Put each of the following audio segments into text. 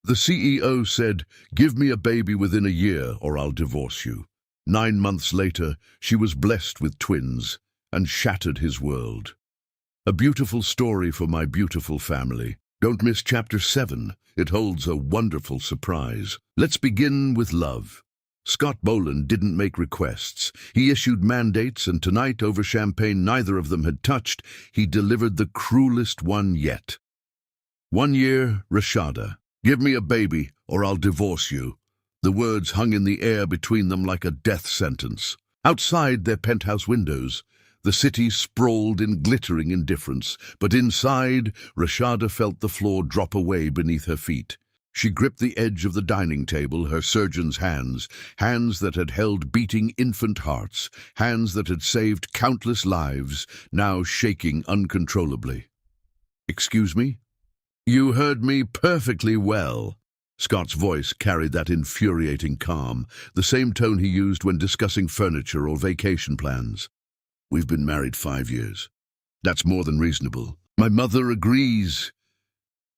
The CEO said, "Give me a baby within a year or I'll divorce you." 9 months later, she was blessed with twins and shattered his world. A beautiful story for my beautiful family. Don't miss Chapter 7. It holds a wonderful surprise. Let's begin with love. Scott Boland didn't make requests. He issued mandates, and tonight, over champagne neither of them had touched, he delivered the cruelest one yet. 1 year, Rashada. Give me a baby, or I'll divorce you. The words hung in the air between them like a death sentence. Outside their penthouse windows, the city sprawled in glittering indifference, but inside, Rashada felt the floor drop away beneath her feet. She gripped the edge of the dining table, her surgeon's hands, hands that had held beating infant hearts, hands that had saved countless lives, now shaking uncontrollably. "Excuse me?" "You heard me perfectly well." Scott's voice carried that infuriating calm, the same tone he used when discussing furniture or vacation plans. "We've been married 5 years. That's more than reasonable. My mother agrees."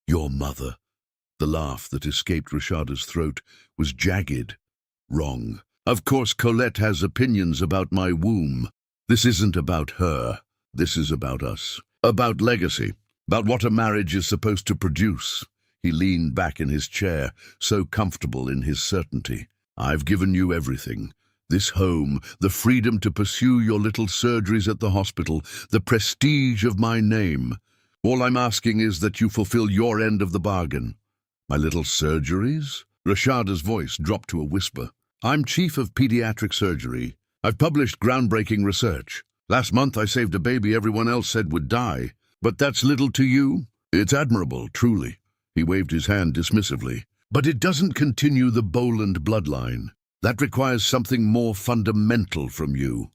"Your mother?" The laugh that escaped Rashada's throat was jagged. "Wrong. Of course Colette has opinions about my womb. This isn't about her. This is about us. About legacy. About what a marriage is supposed to produce." He leaned back in his chair, so comfortable in his certainty. "I've given you everything. This home, the freedom to pursue your little surgeries at the hospital, the prestige of my name. All I'm asking is that you fulfill your end of the bargain." "My little surgeries?" Rashada's voice dropped to a whisper. "I'm chief of pediatric surgery. I've published groundbreaking research. Last month I saved a baby everyone else said would die. But that's little to you? It's admirable, truly." He waved his hand dismissively. "But it doesn't continue the Boland bloodline. That requires something more fundamental from you."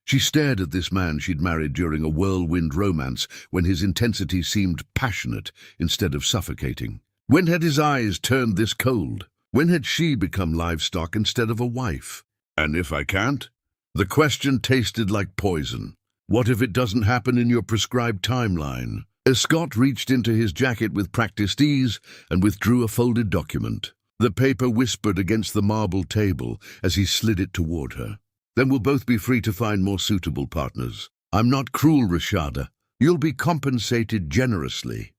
She stared at this man she'd married during a whirlwind romance when his intensity seemed passionate instead of suffocating. When had his eyes turned this cold? When had she become livestock instead of a wife? "And if I can't?" The question tasted like poison. "What if it doesn't happen in your prescribed timeline?" As Scott reached into his jacket with practiced ease and withdrew a folded document. The paper whispered against the marble table as he slid it toward her. "Then we'll both be free to find more suitable partners. I'm not cruel, Rashada. You'll be compensated generously."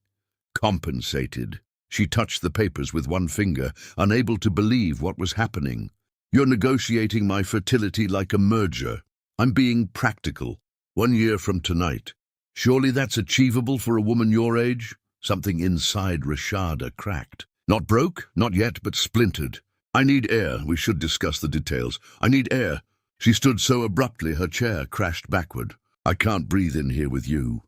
Compensated. She touched the papers with one finger, unable to believe what was happening. "You're negotiating my fertility like a merger. I'm being practical. 1 year from tonight. Surely that's achievable for a woman your age?" Something inside Rashada cracked. "Not broke, not yet, but splintered. I need air. We should discuss the details. I need air." She stood so abruptly her chair crashed backward. "I can't breathe in here with you."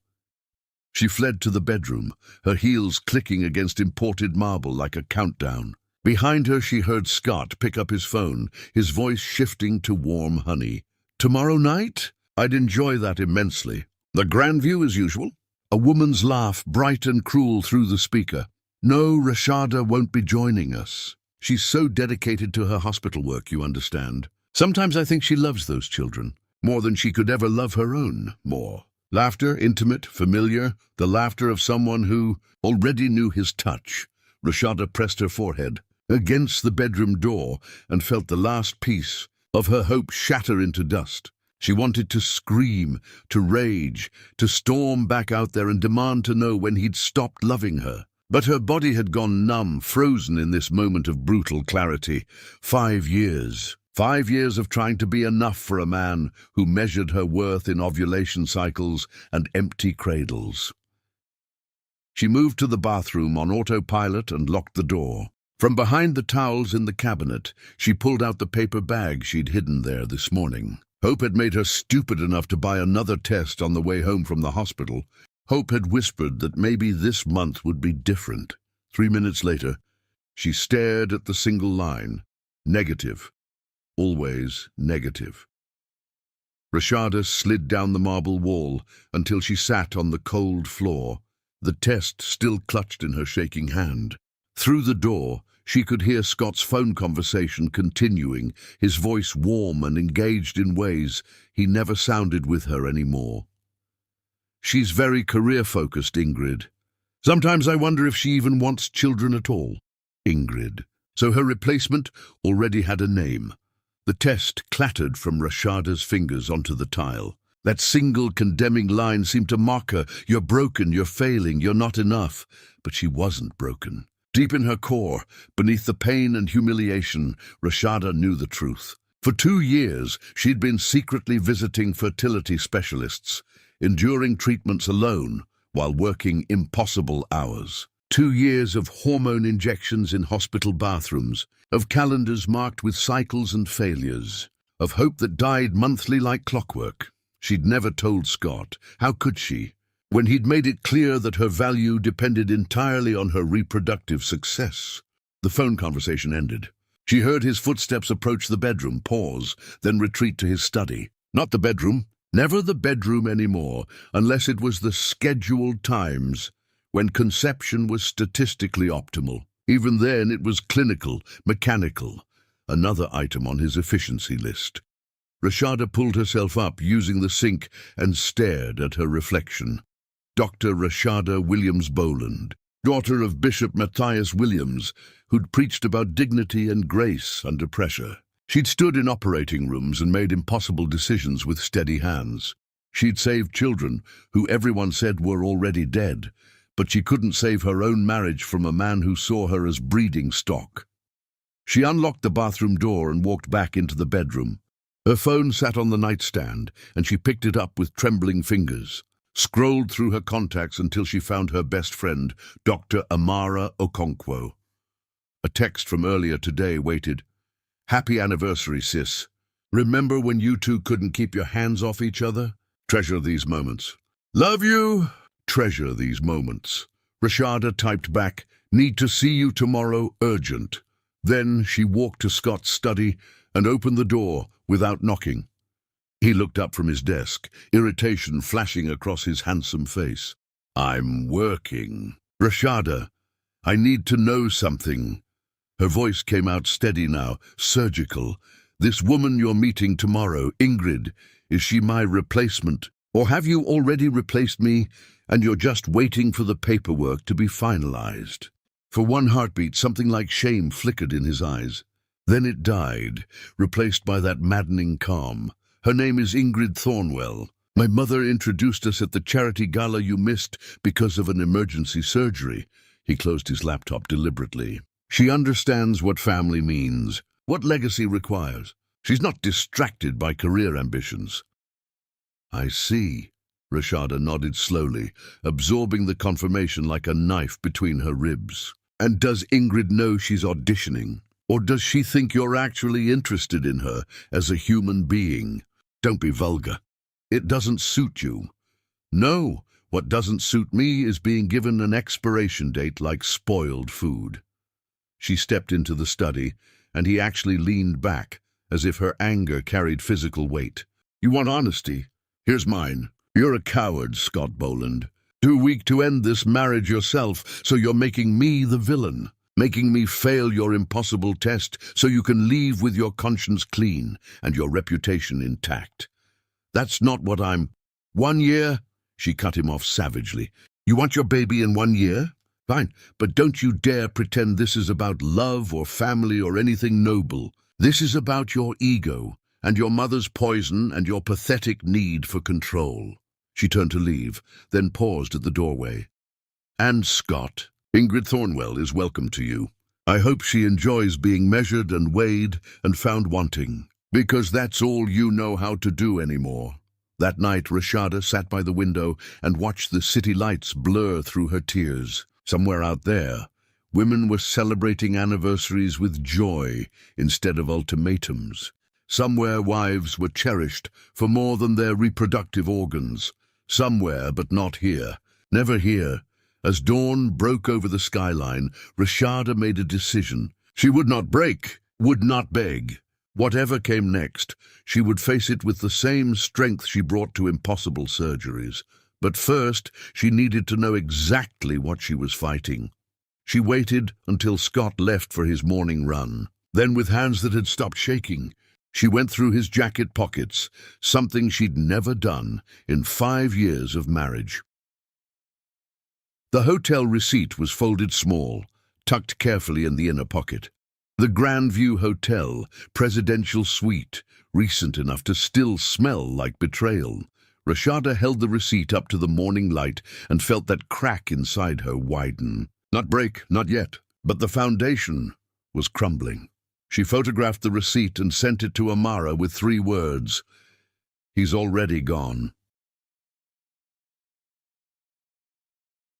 She fled to the bedroom, her heels clicking against imported marble like a countdown. Behind her she heard Scott pick up his phone, his voice shifting to warm honey. "Tomorrow night?" "I'd enjoy that immensely." "The grand view as usual?" A woman's laugh, bright and cruel, through the speaker. "No, Rashada won't be joining us. She's so dedicated to her hospital work, you understand. Sometimes I think she loves those children, more than she could ever love her own, more." Laughter, intimate, familiar, the laughter of someone who already knew his touch. Rashada pressed her forehead against the bedroom door and felt the last piece of her hope shatter into dust. She wanted to scream, to rage, to storm back out there and demand to know when he'd stopped loving her. But her body had gone numb, frozen in this moment of brutal clarity. 5 years. 5 years of trying to be enough for a man who measured her worth in ovulation cycles and empty cradles. She moved to the bathroom on autopilot and locked the door. From behind the towels in the cabinet, she pulled out the paper bag she'd hidden there this morning. Hope had made her stupid enough to buy another test on the way home from the hospital. Hope had whispered that maybe this month would be different. 3 minutes later, she stared at the single line. Negative. Always negative. Rashada slid down the marble wall until she sat on the cold floor, the test still clutched in her shaking hand. Through the door, she could hear Scott's phone conversation continuing, his voice warm and engaged in ways he never sounded with her anymore. "She's very career-focused, Ingrid. Sometimes I wonder if she even wants children at all. Ingrid. So her replacement already had a name. The test clattered from Rashada's fingers onto the tile. That single condemning line seemed to mock her. You're broken, you're failing, you're not enough. But she wasn't broken. Deep in her core, beneath the pain and humiliation, Rashada knew the truth. For 2 years, she'd been secretly visiting fertility specialists, enduring treatments alone while working impossible hours. 2 years of hormone injections in hospital bathrooms, of calendars marked with cycles and failures, of hope that died monthly like clockwork. She'd never told Scott. How could she? When he'd made it clear that her value depended entirely on her reproductive success. The phone conversation ended. She heard his footsteps approach the bedroom, pause, then retreat to his study. Not the bedroom. Never the bedroom anymore, unless it was the scheduled times when conception was statistically optimal. Even then it was clinical, mechanical, another item on his efficiency list. Rashada pulled herself up using the sink and stared at her reflection. Dr. Rashada Williams Boland, daughter of Bishop Matthias Williams, who'd preached about dignity and grace under pressure. She'd stood in operating rooms and made impossible decisions with steady hands. She'd saved children who everyone said were already dead, but she couldn't save her own marriage from a man who saw her as breeding stock. She unlocked the bathroom door and walked back into the bedroom. Her phone sat on the nightstand, and she picked it up with trembling fingers, scrolled through her contacts until she found her best friend, Dr. Amara Okonkwo. A text from earlier today waited. Happy anniversary, sis. Remember when you two couldn't keep your hands off each other? Treasure these moments. Love you. Treasure these moments. Rashada typed back, need to see you tomorrow, urgent. Then she walked to Scott's study and opened the door without knocking. He looked up from his desk, irritation flashing across his handsome face. I'm working. Rashada, I need to know something. Her voice came out steady now, surgical. This woman you're meeting tomorrow, Ingrid, is she my replacement? Or have you already replaced me and you're just waiting for the paperwork to be finalized? For one heartbeat, something like shame flickered in his eyes. Then it died, replaced by that maddening calm. Her name is Ingrid Thornwell. My mother introduced us at the charity gala you missed because of an emergency surgery. He closed his laptop deliberately. She understands what family means, what legacy requires. She's not distracted by career ambitions. I see. Rashada nodded slowly, absorbing the confirmation like a knife between her ribs. And does Ingrid know she's auditioning? Or does she think you're actually interested in her as a human being? Don't be vulgar. It doesn't suit you. No, what doesn't suit me is being given an expiration date like spoiled food. She stepped into the study, and he actually leaned back, as if her anger carried physical weight. You want honesty? Here's mine. You're a coward, Scott Boland. Too weak to end this marriage yourself, so you're making me the villain. Making me fail your impossible test so you can leave with your conscience clean and your reputation intact. That's not what I'm... 1 year? She cut him off savagely. You want your baby in 1 year? Fine, but don't you dare pretend this is about love or family or anything noble. This is about your ego and your mother's poison and your pathetic need for control. She turned to leave, then paused at the doorway. And Scott, Ingrid Thornwell is welcome to you. I hope she enjoys being measured and weighed and found wanting, because that's all you know how to do anymore. That night, Rashada sat by the window and watched the city lights blur through her tears. Somewhere out there, women were celebrating anniversaries with joy instead of ultimatums. Somewhere wives were cherished for more than their reproductive organs. Somewhere, but not here. Never here. As dawn broke over the skyline, Rashada made a decision. She would not break, would not beg. Whatever came next, she would face it with the same strength she brought to impossible surgeries. But first, she needed to know exactly what she was fighting. She waited until Scott left for his morning run. Then, with hands that had stopped shaking, she went through his jacket pockets, something she'd never done in 5 years of marriage. The hotel receipt was folded small, tucked carefully in the inner pocket. The Grandview Hotel, presidential suite, recent enough to still smell like betrayal. Rashada held the receipt up to the morning light and felt that crack inside her widen. Not break, not yet, but the foundation was crumbling. She photographed the receipt and sent it to Amara with 3 words. "He's already gone."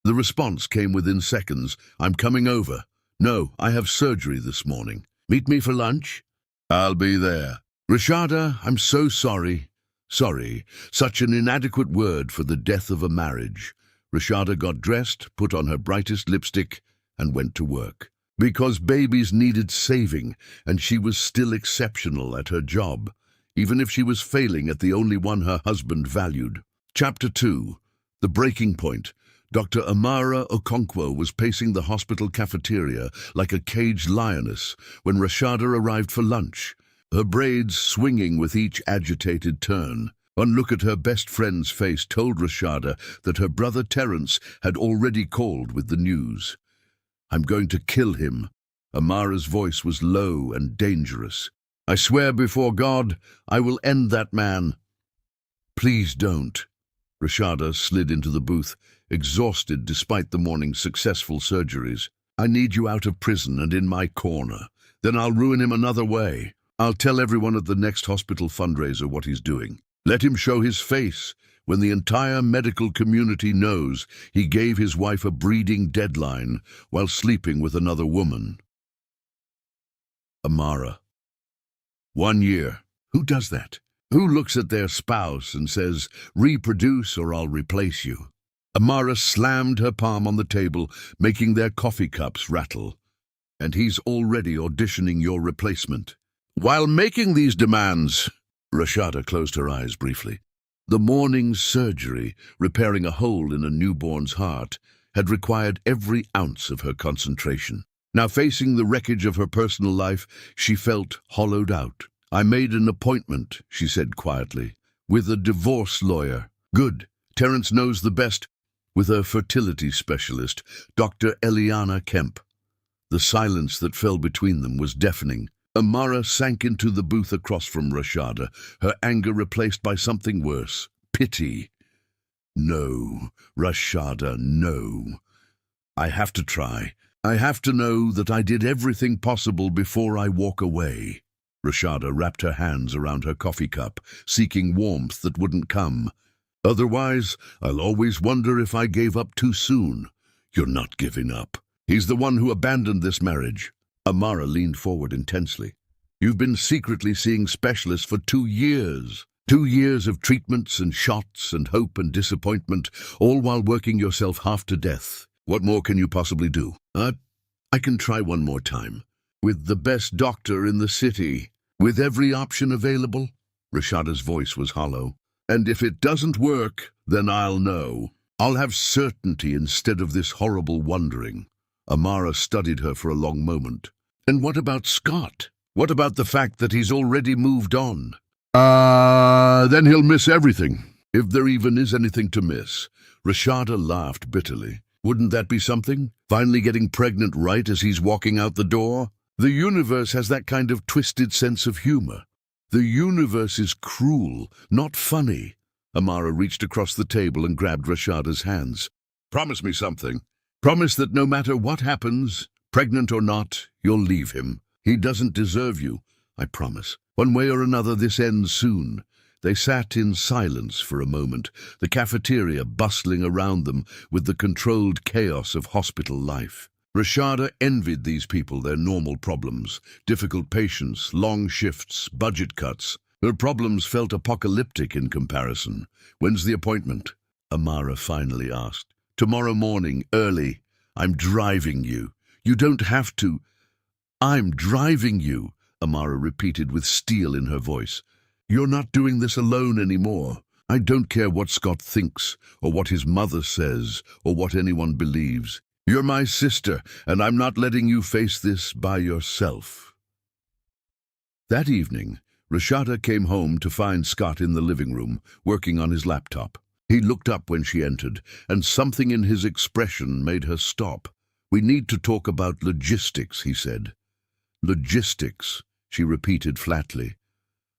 The response came within seconds. "I'm coming over." "No, I have surgery this morning. Meet me for lunch?" "I'll be there." "Rashada, I'm so sorry." Sorry, such an inadequate word for the death of a marriage. Rashada got dressed, put on her brightest lipstick, and went to work. Because babies needed saving, and she was still exceptional at her job, even if she was failing at the only one her husband valued. Chapter 2. The Breaking Point. Dr. Amara Okonkwo was pacing the hospital cafeteria like a caged lioness when Rashada arrived for lunch, her braids swinging with each agitated turn. One look at her best friend's face told Rashada that her brother Terence had already called with the news. "I'm going to kill him." Amara's voice was low and dangerous. "I swear before God, I will end that man." "Please don't." Rashada slid into the booth, exhausted despite the morning's successful surgeries. "I need you out of prison and in my corner. Then I'll ruin him another way. I'll tell everyone at the next hospital fundraiser what he's doing. Let him show his face when the entire medical community knows he gave his wife a breeding deadline while sleeping with another woman." Amara. 1 year. Who does that? Who looks at their spouse and says, "Reproduce or I'll replace you"? Amara slammed her palm on the table, making their coffee cups rattle. "And he's already auditioning your replacement." While making these demands, Rashada closed her eyes briefly. The morning's surgery, repairing a hole in a newborn's heart, had required every ounce of her concentration. Now facing the wreckage of her personal life, she felt hollowed out. "I made an appointment," she said quietly, "with a divorce lawyer." "Good. Terence knows the best." "With a fertility specialist, Dr. Eliana Kemp." The silence that fell between them was deafening. Amara sank into the booth across from Rashada, her anger replaced by something worse, pity. "No, Rashada, no. I have to try. I have to know that I did everything possible before I walk away." Rashada wrapped her hands around her coffee cup, seeking warmth that wouldn't come. "Otherwise, I'll always wonder if I gave up too soon." "You're not giving up. He's the one who abandoned this marriage." Amara leaned forward intensely. "You've been secretly seeing specialists for 2 years. 2 years of treatments and shots and hope and disappointment, all while working yourself half to death. What more can you possibly do?" I can try one more time. With the best doctor in the city. With every option available." Rashada's voice was hollow. "And if it doesn't work, then I'll know. I'll have certainty instead of this horrible wondering." Amara studied her for a long moment. "And what about Scott? What about the fact that he's already moved on?" Then he'll miss everything, if there even is anything to miss." Rashada laughed bitterly. "Wouldn't that be something? Finally getting pregnant right as he's walking out the door? The universe has that kind of twisted sense of humor. The universe is cruel, not funny." Amara reached across the table and grabbed Rashada's hands. "Promise me something. Promise that no matter what happens, pregnant or not, you'll leave him. He doesn't deserve you. I promise. One way or another, this ends soon." They sat in silence for a moment, the cafeteria bustling around them with the controlled chaos of hospital life. Rashada envied these people their normal problems, difficult patients, long shifts, budget cuts. Her problems felt apocalyptic in comparison. "When's the appointment?" Amara finally asked. "Tomorrow morning, early. I'm driving you." "You don't have to." "I'm driving you," Amara repeated with steel in her voice. "You're not doing this alone anymore. I don't care what Scott thinks, or what his mother says, or what anyone believes. You're my sister, and I'm not letting you face this by yourself." That evening, Rashada came home to find Scott in the living room, working on his laptop. He looked up when she entered, and something in his expression made her stop. "We need to talk about logistics," he said. "Logistics," she repeated flatly.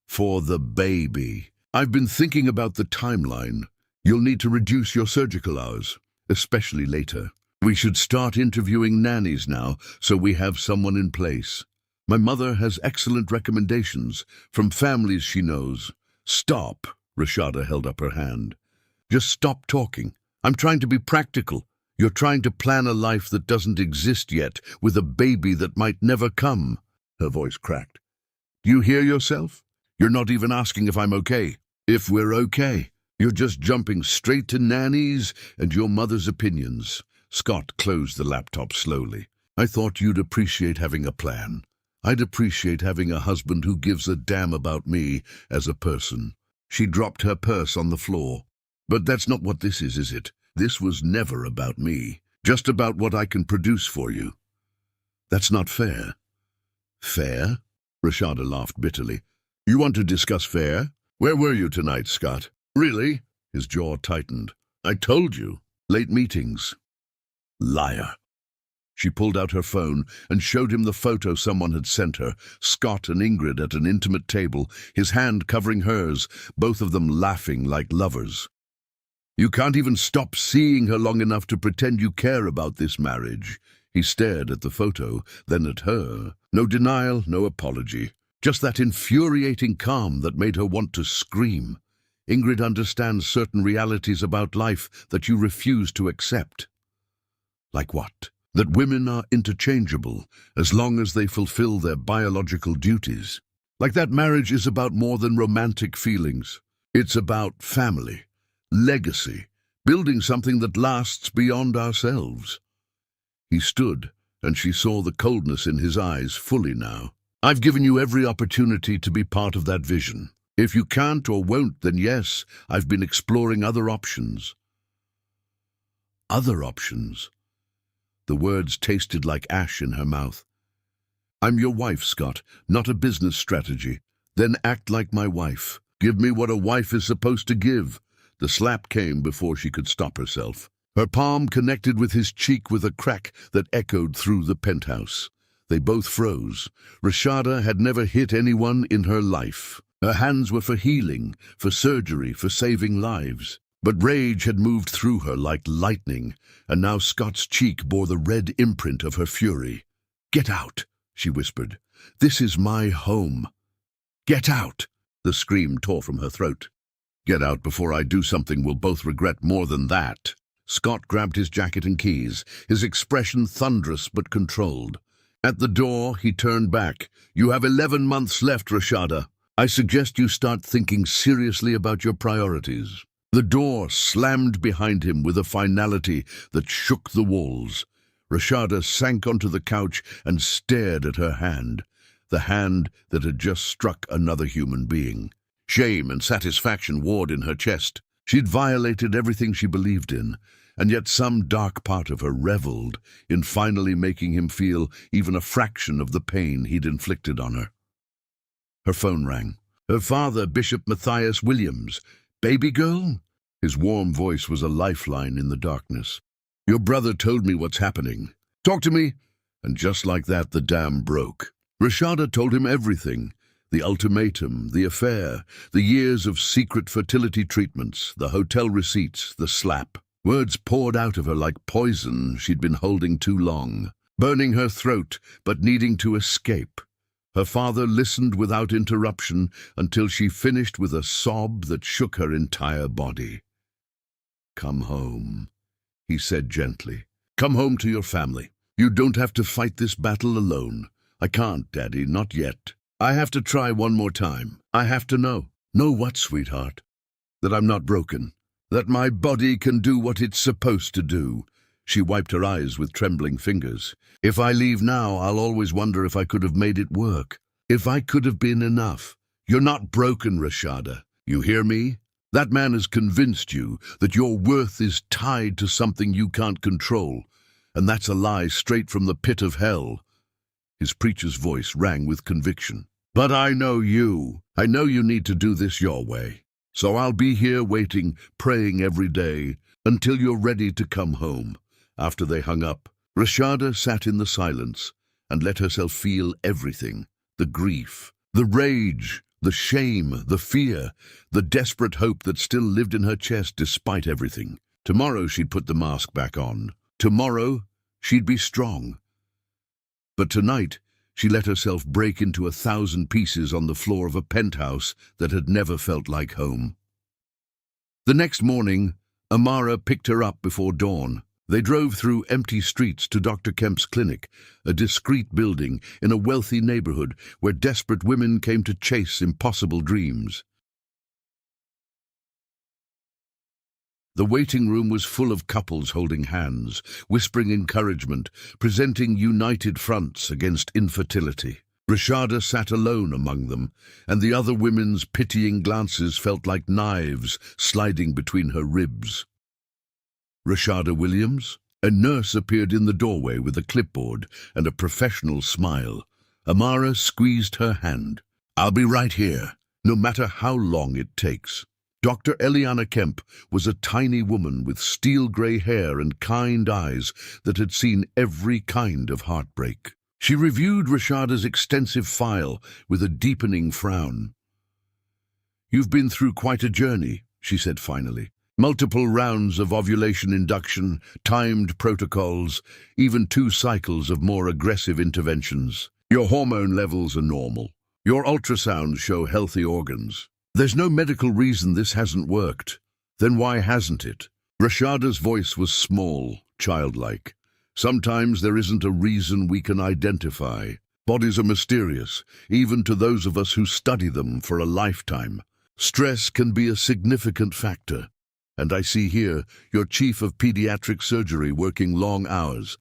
"For the baby. I've been thinking about the timeline. You'll need to reduce your surgical hours, especially later. We should start interviewing nannies now, so we have someone in place. My mother has excellent recommendations from families she knows." "Stop," Rashada held up her hand. "Just stop talking. I'm trying to be practical. You're trying to plan a life that doesn't exist yet, with a baby that might never come." Her voice cracked. "Do you hear yourself? You're not even asking if I'm okay. If we're okay. You're just jumping straight to nannies and your mother's opinions." Scott closed the laptop slowly. "I thought you'd appreciate having a plan. I'd appreciate having a husband who gives a damn about me as a person." She dropped her purse on the floor. "But that's not what this is it? This was never about me. Just about what I can produce for you." "That's not fair." "Fair?" Rashada laughed bitterly. "You want to discuss fair? Where were you tonight, Scott?" "Really?" His jaw tightened. "I told you. Late meetings." "Liar." She pulled out her phone and showed him the photo someone had sent her, Scott and Ingrid at an intimate table, his hand covering hers, both of them laughing like lovers. "You can't even stop seeing her long enough to pretend you care about this marriage." He stared at the photo, then at her. No denial, no apology. Just that infuriating calm that made her want to scream. "Ingrid understands certain realities about life that you refuse to accept." "Like what?" "That women are interchangeable as long as they fulfill their biological duties. Like that marriage is about more than romantic feelings. It's about family, legacy, building something that lasts beyond ourselves." He stood, and she saw the coldness in his eyes fully now. "I've given you every opportunity to be part of that vision. If you can't or won't, then yes, I've been exploring other options." "Other options?" The words tasted like ash in her mouth. "I'm your wife, Scott, not a business strategy. Then act like my wife. Give me what a wife is supposed to give." The slap came before she could stop herself. Her palm connected with his cheek with a crack that echoed through the penthouse. They both froze. Rashada had never hit anyone in her life. Her hands were for healing, for surgery, for saving lives. But rage had moved through her like lightning, and now Scott's cheek bore the red imprint of her fury. "Get out," she whispered. "This is my home." "Get out!" The scream tore from her throat. "Get out before I do something we'll both regret more than that." Scott grabbed his jacket and keys, his expression thunderous but controlled. At the door, he turned back. "You have 11 months left, Rashada. I suggest you start thinking seriously about your priorities." The door slammed behind him with a finality that shook the walls. Rashada sank onto the couch and stared at her hand, the hand that had just struck another human being. Shame and satisfaction warred in her chest. She'd violated everything she believed in, and yet some dark part of her reveled in finally making him feel even a fraction of the pain he'd inflicted on her. Her phone rang. Her father, Bishop Matthias Williams. "Baby girl?" His warm voice was a lifeline in the darkness. "Your brother told me what's happening. Talk to me." And just like that, the dam broke. Rashada told him everything. The ultimatum, the affair, the years of secret fertility treatments, the hotel receipts, the slap. Words poured out of her like poison she'd been holding too long, burning her throat but needing to escape. Her father listened without interruption until she finished with a sob that shook her entire body. "Come home," he said gently. "Come home to your family. You don't have to fight this battle alone." "I can't, Daddy, not yet. I have to try one more time. I have to know." "Know what, sweetheart?" "That I'm not broken. That my body can do what it's supposed to do." She wiped her eyes with trembling fingers. "If I leave now, I'll always wonder if I could have made it work. If I could have been enough." "You're not broken, Rashada. You hear me? That man has convinced you that your worth is tied to something you can't control, and that's a lie straight from the pit of hell." His preacher's voice rang with conviction. "But I know you. I know you need to do this your way. So I'll be here waiting, praying every day, until you're ready to come home." After they hung up, Rashada sat in the silence and let herself feel everything: the grief, the rage, the shame, the fear, the desperate hope that still lived in her chest despite everything. Tomorrow she'd put the mask back on. Tomorrow she'd be strong. But tonight she let herself break into 1,000 pieces on the floor of a penthouse that had never felt like home. The next morning, Amara picked her up before dawn. They drove through empty streets to Dr. Kemp's clinic, a discreet building in a wealthy neighborhood where desperate women came to chase impossible dreams. The waiting room was full of couples holding hands, whispering encouragement, presenting united fronts against infertility. Rashada sat alone among them, and the other women's pitying glances felt like knives sliding between her ribs. Rashada Williams? A nurse appeared in the doorway with a clipboard and a professional smile. Amara squeezed her hand. "I'll be right here, no matter how long it takes." Dr. Eliana Kemp was a tiny woman with steel-gray hair and kind eyes that had seen every kind of heartbreak. She reviewed Rashada's extensive file with a deepening frown. "You've been through quite a journey," she said finally. "Multiple rounds of ovulation induction, timed protocols, even 2 cycles of more aggressive interventions. Your hormone levels are normal. Your ultrasounds show healthy organs. There's no medical reason this hasn't worked. Then why hasn't it?" Rashada's voice was small, childlike. "Sometimes there isn't a reason we can identify. Bodies are mysterious, even to those of us who study them for a lifetime. Stress can be a significant factor. And I see here your chief of pediatric surgery working long hours.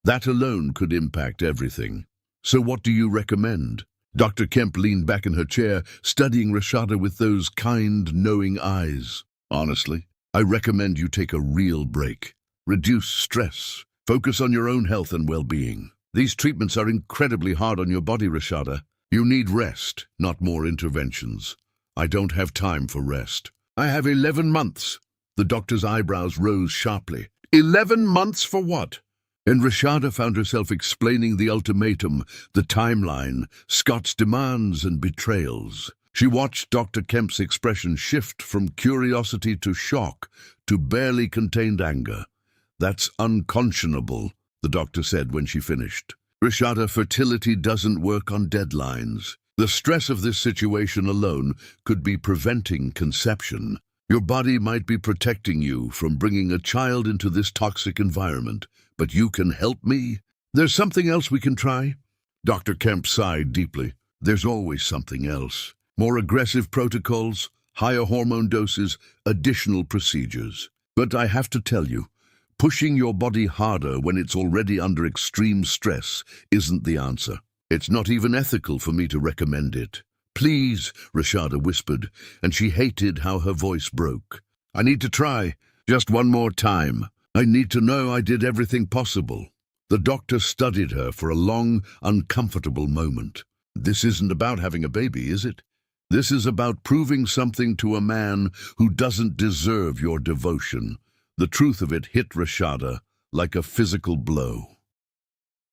That alone could impact everything. So what do you recommend?" Dr. Kemp leaned back in her chair, studying Rashada with those kind, knowing eyes. "Honestly, I recommend you take a real break. Reduce stress. Focus on your own health and well-being. These treatments are incredibly hard on your body, Rashada. You need rest, not more interventions." "I don't have time for rest. I have 11 months. The doctor's eyebrows rose sharply. 11 months for what? And Rashada found herself explaining the ultimatum, the timeline, Scott's demands and betrayals. She watched Dr. Kemp's expression shift from curiosity to shock to barely contained anger. "That's unconscionable," the doctor said when she finished. "Rashada, fertility doesn't work on deadlines. The stress of this situation alone could be preventing conception. Your body might be protecting you from bringing a child into this toxic environment, but you can help me? There's something else we can try?" Dr. Kemp sighed deeply. "There's always something else. More aggressive protocols, higher hormone doses, additional procedures. But I have to tell you, pushing your body harder when it's already under extreme stress isn't the answer. It's not even ethical for me to recommend it." "Please," Rashada whispered, and she hated how her voice broke. "I need to try, just one more time. I need to know I did everything possible." The doctor studied her for a long, uncomfortable moment. "This isn't about having a baby, is it? This is about proving something to a man who doesn't deserve your devotion." The truth of it hit Rashada like a physical blow.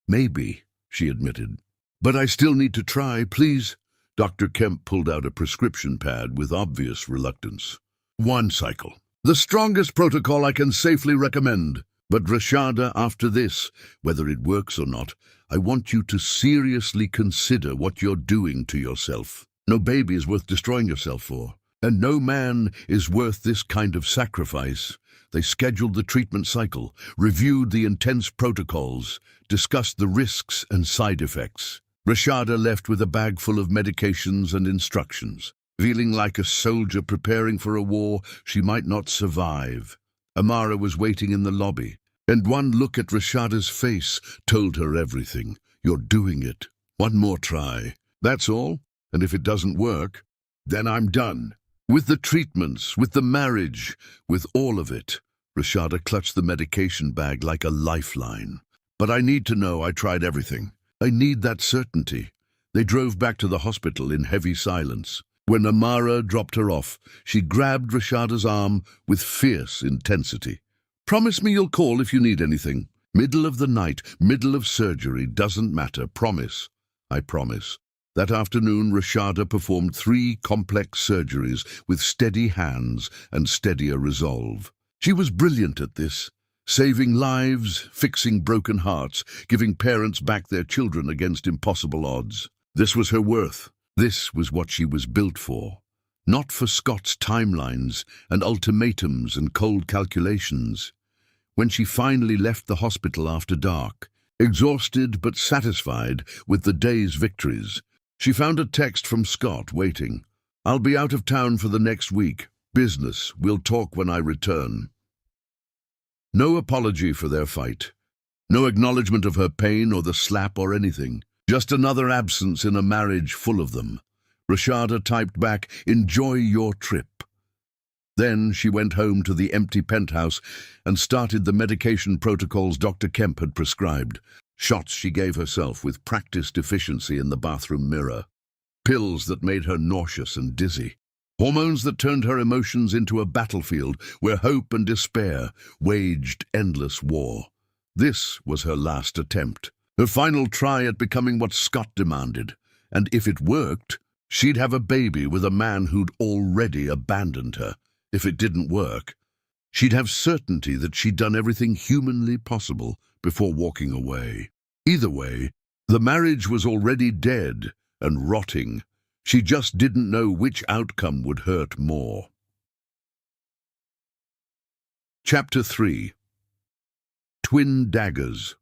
"Maybe," she admitted. "But I still need to try, please." Dr. Kemp pulled out a prescription pad with obvious reluctance. "1 cycle. The strongest protocol I can safely recommend. But Rashada, after this, whether it works or not, I want you to seriously consider what you're doing to yourself. No baby is worth destroying yourself for, and no man is worth this kind of sacrifice." They scheduled the treatment cycle, reviewed the intense protocols, discussed the risks and side effects. Rashada left with a bag full of medications and instructions, feeling like a soldier preparing for a war she might not survive. Amara was waiting in the lobby, and one look at Rashada's face told her everything. "You're doing it. One more try. That's all. And if it doesn't work, then I'm done. With the treatments, with the marriage, with all of it." Rashada clutched the medication bag like a lifeline. "But I need to know I tried everything. I need that certainty." They drove back to the hospital in heavy silence. When Amara dropped her off, she grabbed Rashada's arm with fierce intensity. "Promise me you'll call if you need anything. Middle of the night, middle of surgery, doesn't matter. Promise." "I promise." That afternoon, Rashada performed 3 complex surgeries with steady hands and steadier resolve. She was brilliant at this, saving lives, fixing broken hearts, giving parents back their children against impossible odds. This was her worth. This was what she was built for. Not for Scott's timelines and ultimatums and cold calculations. When she finally left the hospital after dark, exhausted but satisfied with the day's victories, she found a text from Scott waiting. "I'll be out of town for the next week. Business. We'll talk when I return." No apology for their fight. No acknowledgement of her pain or the slap or anything. Just another absence in a marriage full of them. Rashada typed back, "Enjoy your trip." Then she went home to the empty penthouse and started the medication protocols Dr. Kemp had prescribed. Shots she gave herself with practiced efficiency in the bathroom mirror. Pills that made her nauseous and dizzy. Hormones that turned her emotions into a battlefield where hope and despair waged endless war. This was her last attempt. Her final try at becoming what Scott demanded. And if it worked, she'd have a baby with a man who'd already abandoned her. If it didn't work, she'd have certainty that she'd done everything humanly possible before walking away. Either way, the marriage was already dead and rotting. She just didn't know which outcome would hurt more. Chapter 3. Twin Daggers.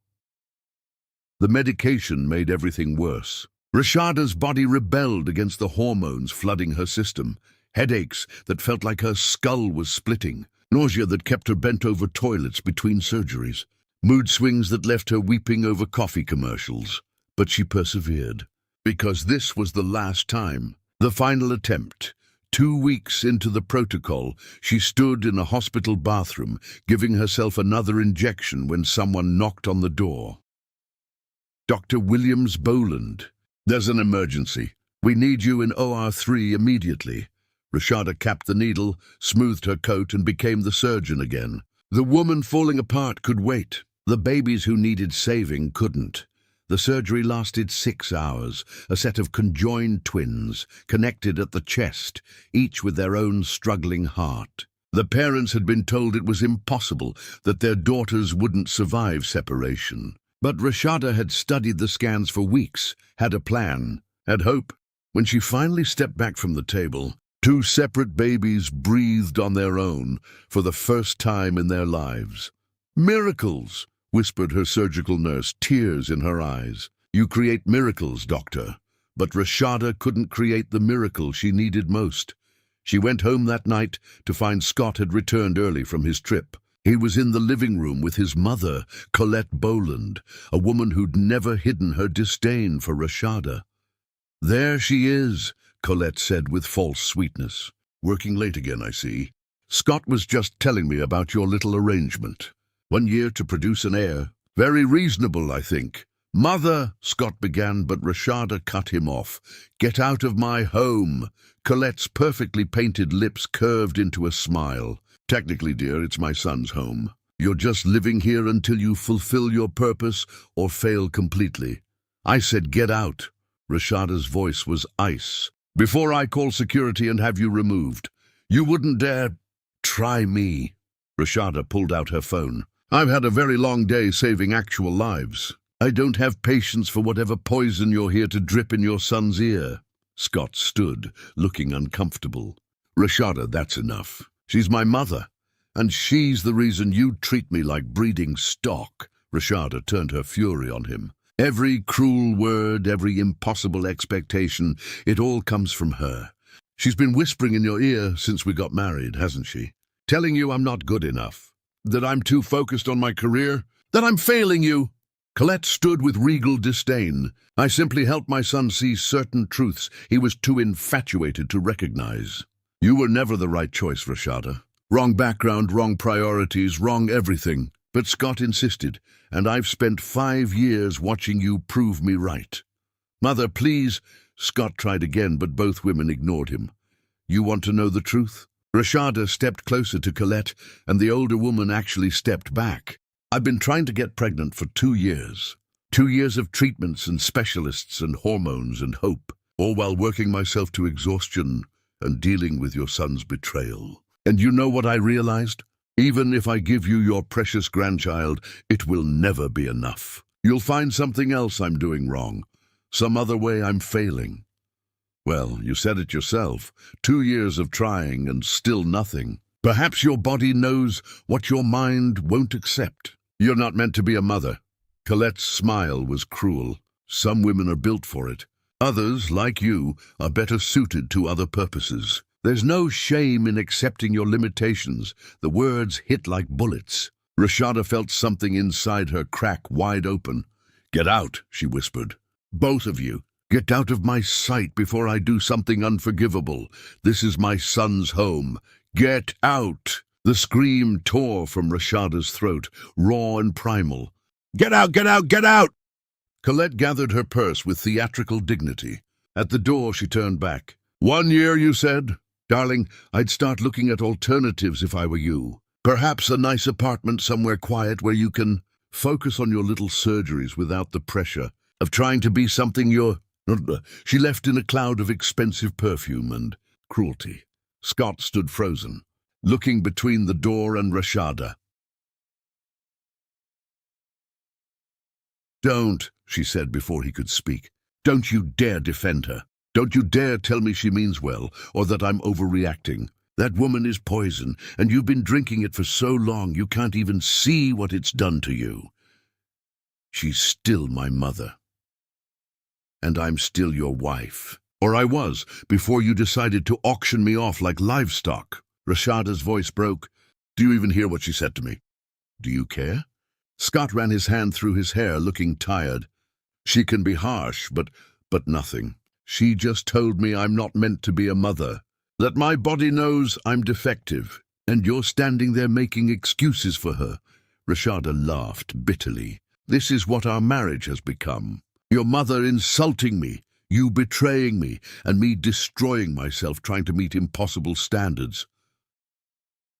The medication made everything worse. Rashada's body rebelled against the hormones flooding her system. Headaches that felt like her skull was splitting. Nausea that kept her bent over toilets between surgeries. Mood swings that left her weeping over coffee commercials. But she persevered. Because this was the last time. The final attempt. 2 weeks into the protocol, she stood in a hospital bathroom, giving herself another injection when someone knocked on the door. "Dr. Williams Boland. There's an emergency. We need you in OR3 immediately." Rashada capped the needle, smoothed her coat, and became the surgeon again. The woman falling apart could wait. The babies who needed saving couldn't. The surgery lasted 6 hours, a set of conjoined twins, connected at the chest, each with their own struggling heart. The parents had been told it was impossible, that their daughters wouldn't survive separation. But Rashada had studied the scans for weeks, had a plan, had hope. When she finally stepped back from the table, 2 separate babies breathed on their own for the first time in their lives. "Miracles," whispered her surgical nurse, tears in her eyes. "You create miracles, doctor." But Rashada couldn't create the miracle she needed most. She went home that night to find Scott had returned early from his trip. He was in the living room with his mother, Colette Boland, a woman who'd never hidden her disdain for Rashada. "There she is," Colette said with false sweetness. "Working late again, I see. Scott was just telling me about your little arrangement. 1 year to produce an heir. Very reasonable, I think." "Mother," Scott began, but Rashada cut him off. "Get out of my home." Colette's perfectly painted lips curved into a smile. "Technically, dear, it's my son's home. You're just living here until you fulfill your purpose or fail completely." "I said get out." Rashada's voice was ice. "Before I call security and have you removed. You wouldn't dare try me." Rashada pulled out her phone. "I've had a very long day saving actual lives. I don't have patience for whatever poison you're here to drip in your son's ear." Scott stood, looking uncomfortable. "Rashada, that's enough. She's my mother, and she's the reason you treat me like breeding stock." Rashada turned her fury on him. "Every cruel word, every impossible expectation, it all comes from her. She's been whispering in your ear since we got married, hasn't she? Telling you I'm not good enough, that I'm too focused on my career, that I'm failing you." Colette stood with regal disdain. "I simply helped my son see certain truths he was too infatuated to recognize. You were never the right choice, Rashada. Wrong background, wrong priorities, wrong everything." But Scott insisted, "And I've spent 5 years watching you prove me right." "Mother, please." Scott tried again, but both women ignored him. You want to know the truth? Rashada stepped closer to Colette, and the older woman actually stepped back. I've been trying to get pregnant for 2 years. 2 years of treatments and specialists and hormones and hope, all while working myself to exhaustion and dealing with your son's betrayal. And you know what I realized? Even if I give you your precious grandchild, it will never be enough. You'll find something else I'm doing wrong, some other way I'm failing. Well, you said it yourself. 2 years of trying and still nothing. Perhaps your body knows what your mind won't accept. You're not meant to be a mother. Colette's smile was cruel. Some women are built for it. Others, like you, are better suited to other purposes. There's no shame in accepting your limitations. The words hit like bullets. Rashada felt something inside her crack wide open. "Get out," she whispered. "Both of you. Get out of my sight before I do something unforgivable. This is my son's home. Get out!" The scream tore from Rashada's throat, raw and primal. "Get out! Get out! Get out!" Colette gathered her purse with theatrical dignity. At the door, she turned back. 1 year, you said? Darling, I'd start looking at alternatives if I were you. Perhaps a nice apartment somewhere quiet where you can focus on your little surgeries without the pressure of trying to be something you're... She left in a cloud of expensive perfume and cruelty. Scott stood frozen, looking between the door and Rashada. "Don't," she said before he could speak. "Don't you dare defend her. Don't you dare tell me she means well, or that I'm overreacting. That woman is poison, and you've been drinking it for so long you can't even see what it's done to you. She's still my mother. And I'm still your wife. Or I was, before you decided to auction me off like livestock." Rashada's voice broke. "Do you even hear what she said to me? Do you care?" Scott ran his hand through his hair, looking tired. "She can be harsh, but nothing. She just told me I'm not meant to be a mother, that my body knows I'm defective, and you're standing there making excuses for her." Rashada laughed bitterly. "This is what our marriage has become. Your mother insulting me, you betraying me, and me destroying myself trying to meet impossible standards.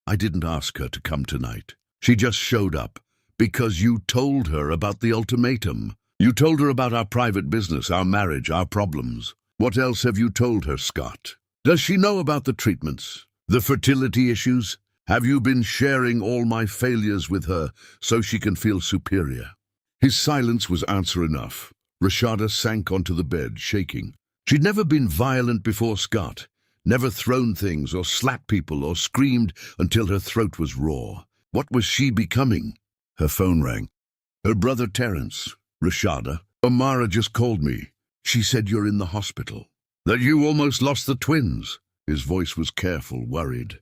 I didn't ask her to come tonight. She just showed up because you told her about the ultimatum. You told her about our private business, our marriage, our problems. What else have you told her, Scott? Does she know about the treatments, the fertility issues? Have you been sharing all my failures with her so she can feel superior?" His silence was answer enough. Rashada sank onto the bed, shaking. She'd never been violent before Scott, never thrown things or slapped people or screamed until her throat was raw. What was she becoming? Her phone rang. Her brother Terence. "Rashada, Amara just called me. She said you're in the hospital. That you almost lost the twins." His voice was careful, worried.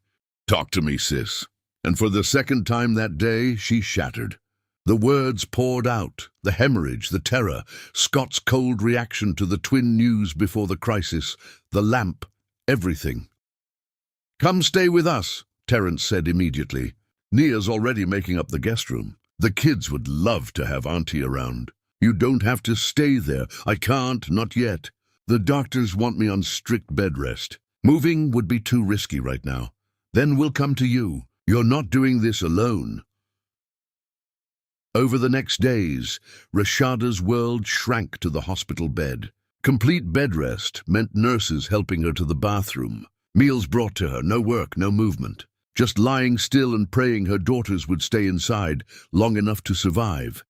"Talk to me, sis." And for the second time that day, she shattered. The words poured out, the hemorrhage, the terror, Scott's cold reaction to the twin news before the crisis, the lamp, everything. "Come stay with us," Terence said immediately. "Nia's already making up the guest room. The kids would love to have Auntie around. You don't have to stay there. I can't, not yet. The doctors want me on strict bed rest. Moving would be too risky right now. Then we'll come to you. You're not doing this alone." Over the next days, Rashada's world shrank to the hospital bed. Complete bed rest meant nurses helping her to the bathroom, meals brought to her, no work, no movement, just lying still and praying her daughters would stay inside long enough to survive.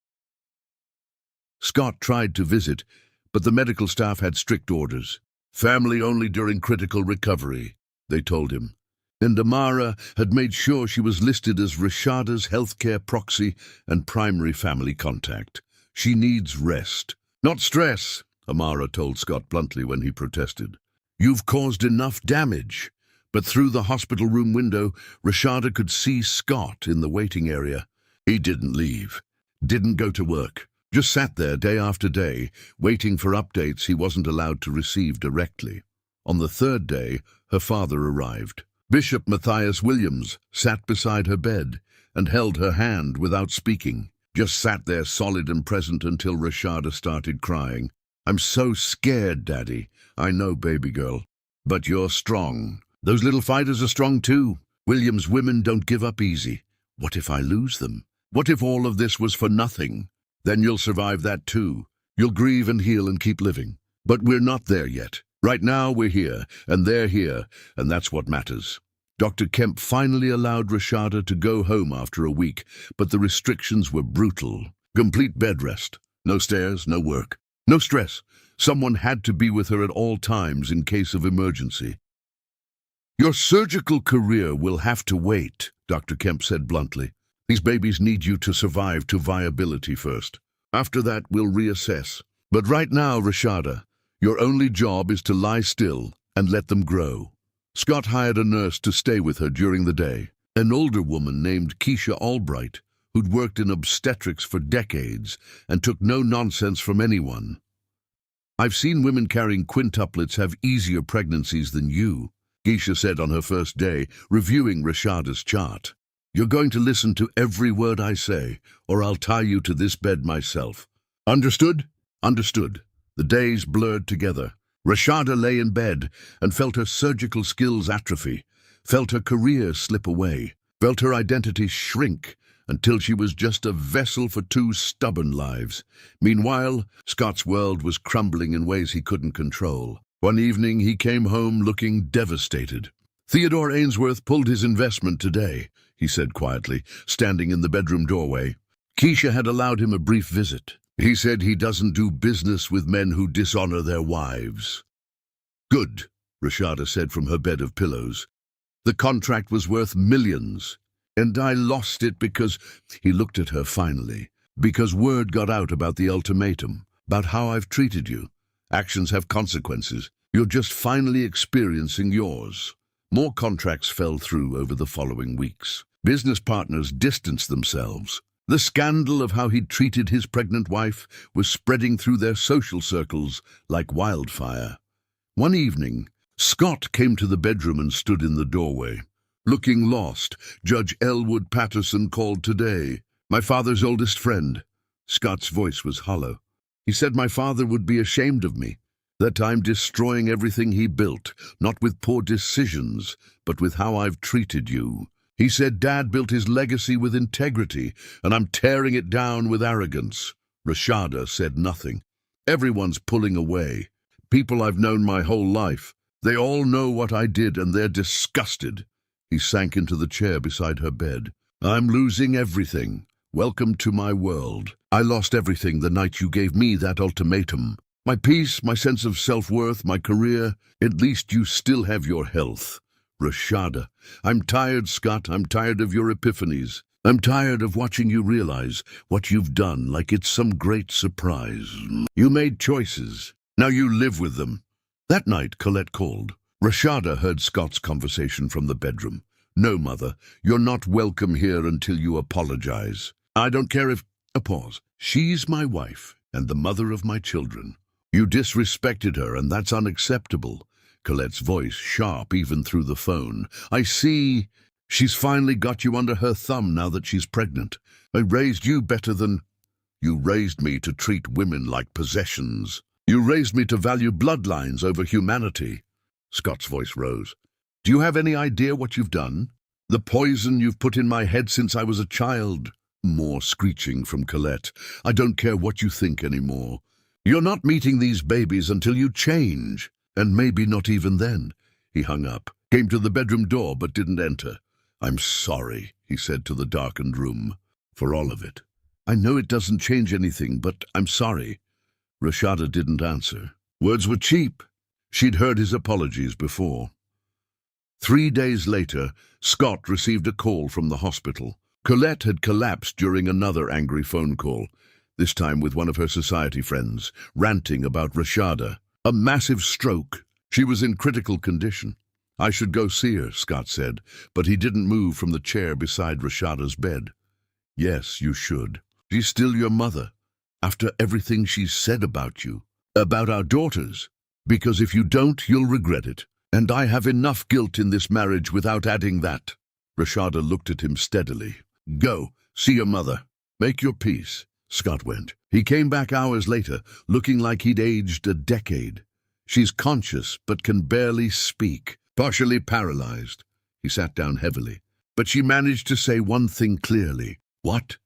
Scott tried to visit, but the medical staff had strict orders. Family only during critical recovery, they told him. And Amara had made sure she was listed as Rashada's healthcare proxy and primary family contact. She needs rest, not stress, Amara told Scott bluntly when he protested. You've caused enough damage. But through the hospital room window, Rashada could see Scott in the waiting area. He didn't leave, didn't go to work, just sat there day after day, waiting for updates he wasn't allowed to receive directly. On the third day, her father arrived. Bishop Matthias Williams sat beside her bed and held her hand without speaking, just sat there solid and present until Rashada started crying. I'm so scared, Daddy. I know, baby girl. But you're strong. Those little fighters are strong too. William's women don't give up easy. What if I lose them? What if all of this was for nothing? Then you'll survive that too. You'll grieve and heal and keep living. But we're not there yet. Right now we're here, and they're here, and that's what matters. Dr. Kemp finally allowed Rashada to go home after a week, but the restrictions were brutal. Complete bed rest. No stairs, no work. No stress. Someone had to be with her at all times in case of emergency. Your surgical career will have to wait, Dr. Kemp said bluntly. These babies need you to survive to viability first. After that, we'll reassess. But right now, Rashada, your only job is to lie still and let them grow. Scott hired a nurse to stay with her during the day, an older woman named Keisha Albright, who'd worked in obstetrics for decades and took no nonsense from anyone. I've seen women carrying quintuplets have easier pregnancies than you, Keisha said on her first day, reviewing Rashada's chart. You're going to listen to every word I say, or I'll tie you to this bed myself. Understood? Understood. The days blurred together. Rashada lay in bed and felt her surgical skills atrophy, felt her career slip away, felt her identity shrink until she was just a vessel for two stubborn lives. Meanwhile, Scott's world was crumbling in ways he couldn't control. One evening, he came home looking devastated. Theodore Ainsworth pulled his investment today, he said quietly, standing in the bedroom doorway. Keisha had allowed him a brief visit. He said he doesn't do business with men who dishonor their wives. Good, Rashada said from her bed of pillows. The contract was worth millions, and I lost it because, he looked at her finally, because word got out about the ultimatum, about how I've treated you. Actions have consequences. You're just finally experiencing yours. More contracts fell through over the following weeks. Business partners distanced themselves. The scandal of how he'd treated his pregnant wife was spreading through their social circles like wildfire. One evening, Scott came to the bedroom and stood in the doorway. Looking lost, Judge Elwood Patterson called today. My father's oldest friend. Scott's voice was hollow. He said my father would be ashamed of me, that I'm destroying everything he built, not with poor decisions, but with how I've treated you. He said Dad built his legacy with integrity, and I'm tearing it down with arrogance. Rashada said nothing. Everyone's pulling away. People I've known my whole life. They all know what I did, and they're disgusted. He sank into the chair beside her bed. I'm losing everything. Welcome to my world. I lost everything the night you gave me that ultimatum. My peace, my sense of self-worth, my career. At least you still have your health. Rashada, I'm tired, Scott. I'm tired of your epiphanies. I'm tired of watching you realize what you've done like it's some great surprise. You made choices. Now you live with them. That night, Colette called. Rashada heard Scott's conversation from the bedroom. No, Mother, you're not welcome here until you apologize. I don't care if... A pause. She's my wife and the mother of my children. You disrespected her, and that's unacceptable. Colette's voice sharp even through the phone. I see. She's finally got you under her thumb now that she's pregnant. I raised you better than... You raised me to treat women like possessions. You raised me to value bloodlines over humanity. Scott's voice rose. Do you have any idea what you've done? The poison you've put in my head since I was a child. More screeching from Colette. I don't care what you think anymore. You're not meeting these babies until you change. And maybe not even then. He hung up, came to the bedroom door but didn't enter. I'm sorry, he said to the darkened room, for all of it. I know it doesn't change anything, but I'm sorry. Rashada didn't answer. Words were cheap. She'd heard his apologies before. 3 days later, Scott received a call from the hospital. Colette had collapsed during another angry phone call, this time with one of her society friends, ranting about Rashada. A massive stroke. She was in critical condition. I should go see her, Scott said, but he didn't move from the chair beside Rashada's bed. Yes, you should. She's still your mother, after everything she's said about you, about our daughters. Because if you don't, you'll regret it. And I have enough guilt in this marriage without adding that. Rashada looked at him steadily. Go, see your mother. Make your peace. Scott went. He came back hours later, looking like he'd aged a decade. She's conscious, but can barely speak. partially paralyzed. He sat down heavily. But she managed to say one thing clearly. What?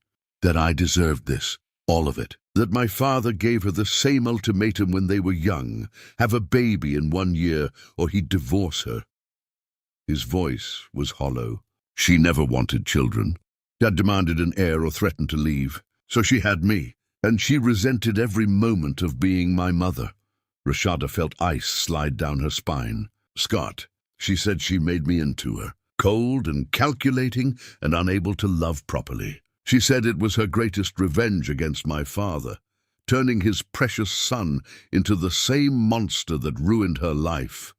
That I deserved this. All of it. That my father gave her the same ultimatum when they were young. Have a baby in 1 year or he'd divorce her. His voice was hollow. She never wanted children. Dad demanded an heir or threatened to leave. So she had me. And she resented every moment of being my mother. Rashada felt ice slide down her spine. Scott, she said she made me into her. Cold and calculating and unable to love properly. She said it was her greatest revenge against my father, turning his precious son into the same monster that ruined her life.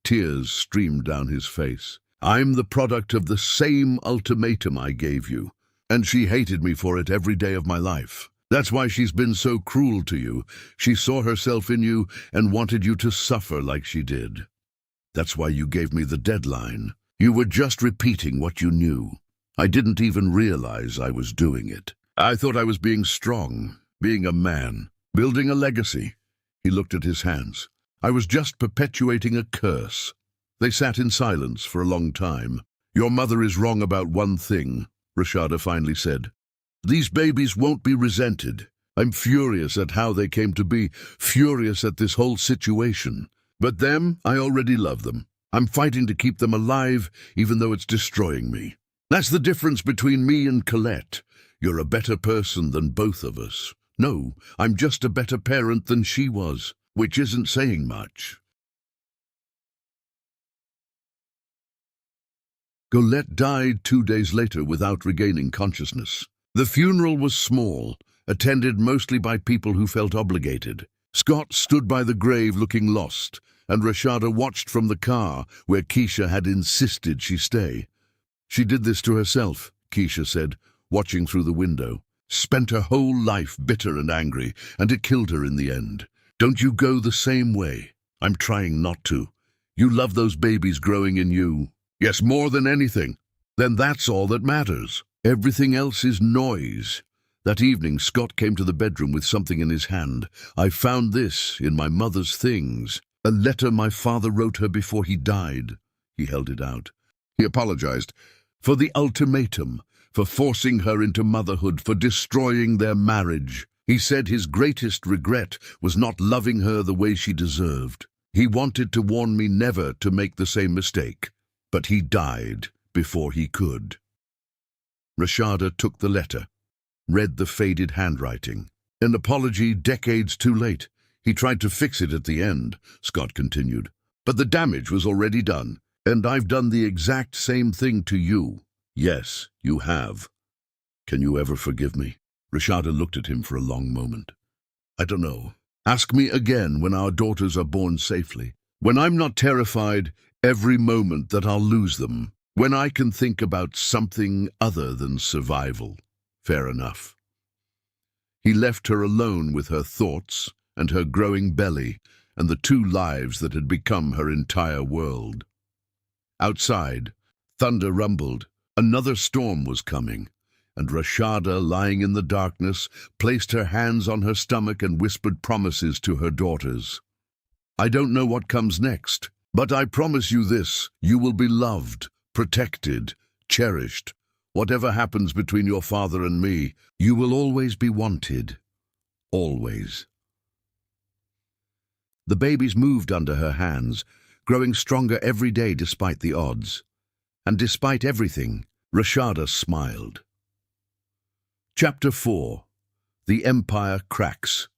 Tears streamed down his face. I'm the product of the same ultimatum I gave you, and she hated me for it every day of my life. That's why she's been so cruel to you. She saw herself in you and wanted you to suffer like she did. That's why you gave me the deadline. You were just repeating what you knew. I didn't even realize I was doing it. I thought I was being strong, being a man, building a legacy. He looked at his hands. I was just perpetuating a curse. They sat in silence for a long time. Your mother is wrong about one thing, Rashada finally said. These babies won't be resented. I'm furious at how they came to be, furious at this whole situation. But them, I already love them. I'm fighting to keep them alive, even though it's destroying me. That's the difference between me and Colette. You're a better person than both of us. No, I'm just a better parent than she was, which isn't saying much. Colette died 2 days later without regaining consciousness. The funeral was small, attended mostly by people who felt obligated. Scott stood by the grave looking lost, and Rashada watched from the car where Keisha had insisted she stay. She did this to herself, Keisha said, watching through the window. Spent her whole life bitter and angry, and it killed her in the end. Don't you go the same way? I'm trying not to. You love those babies growing in you. Yes, more than anything. Then that's all that matters. Everything else is noise. That evening, Scott came to the bedroom with something in his hand. I found this in my mother's things. A letter my father wrote her before he died. He held it out. He apologized for the ultimatum, for forcing her into motherhood, for destroying their marriage. He said his greatest regret was not loving her the way she deserved. He wanted to warn me never to make the same mistake, but he died before he could. Rashada took the letter, read the faded handwriting. An apology decades too late. He tried to fix it at the end, Scott continued. But the damage was already done, and I've done the exact same thing to you. Yes, you have. Can you ever forgive me? Rashada looked at him for a long moment. I don't know. Ask me again when our daughters are born safely. When I'm not terrified every moment that I'll lose them. When I can think about something other than survival. Fair enough. He left her alone with her thoughts and her growing belly and the 2 lives that had become her entire world. Outside, thunder rumbled. Another storm was coming, and Rashada, lying in the darkness, placed her hands on her stomach and whispered promises to her daughters. I don't know what comes next, but I promise you this, you will be loved, protected, cherished. Whatever happens between your father and me, you will always be wanted. Always. The babies moved under her hands, growing stronger every day despite the odds. And despite everything, Rashada smiled. Chapter 4. The Empire Cracks.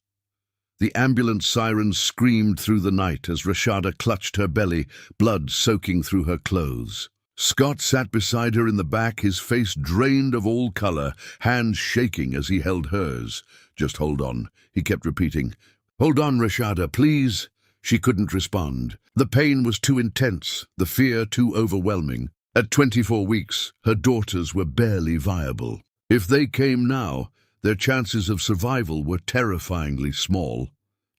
The ambulance sirens screamed through the night as Rashada clutched her belly, blood soaking through her clothes. Scott sat beside her in the back, his face drained of all color, hands shaking as he held hers. Just hold on, he kept repeating. Hold on, Rashada, please. She couldn't respond. The pain was too intense, the fear too overwhelming. At 24 weeks, her daughters were barely viable. If they came now, their chances of survival were terrifyingly small.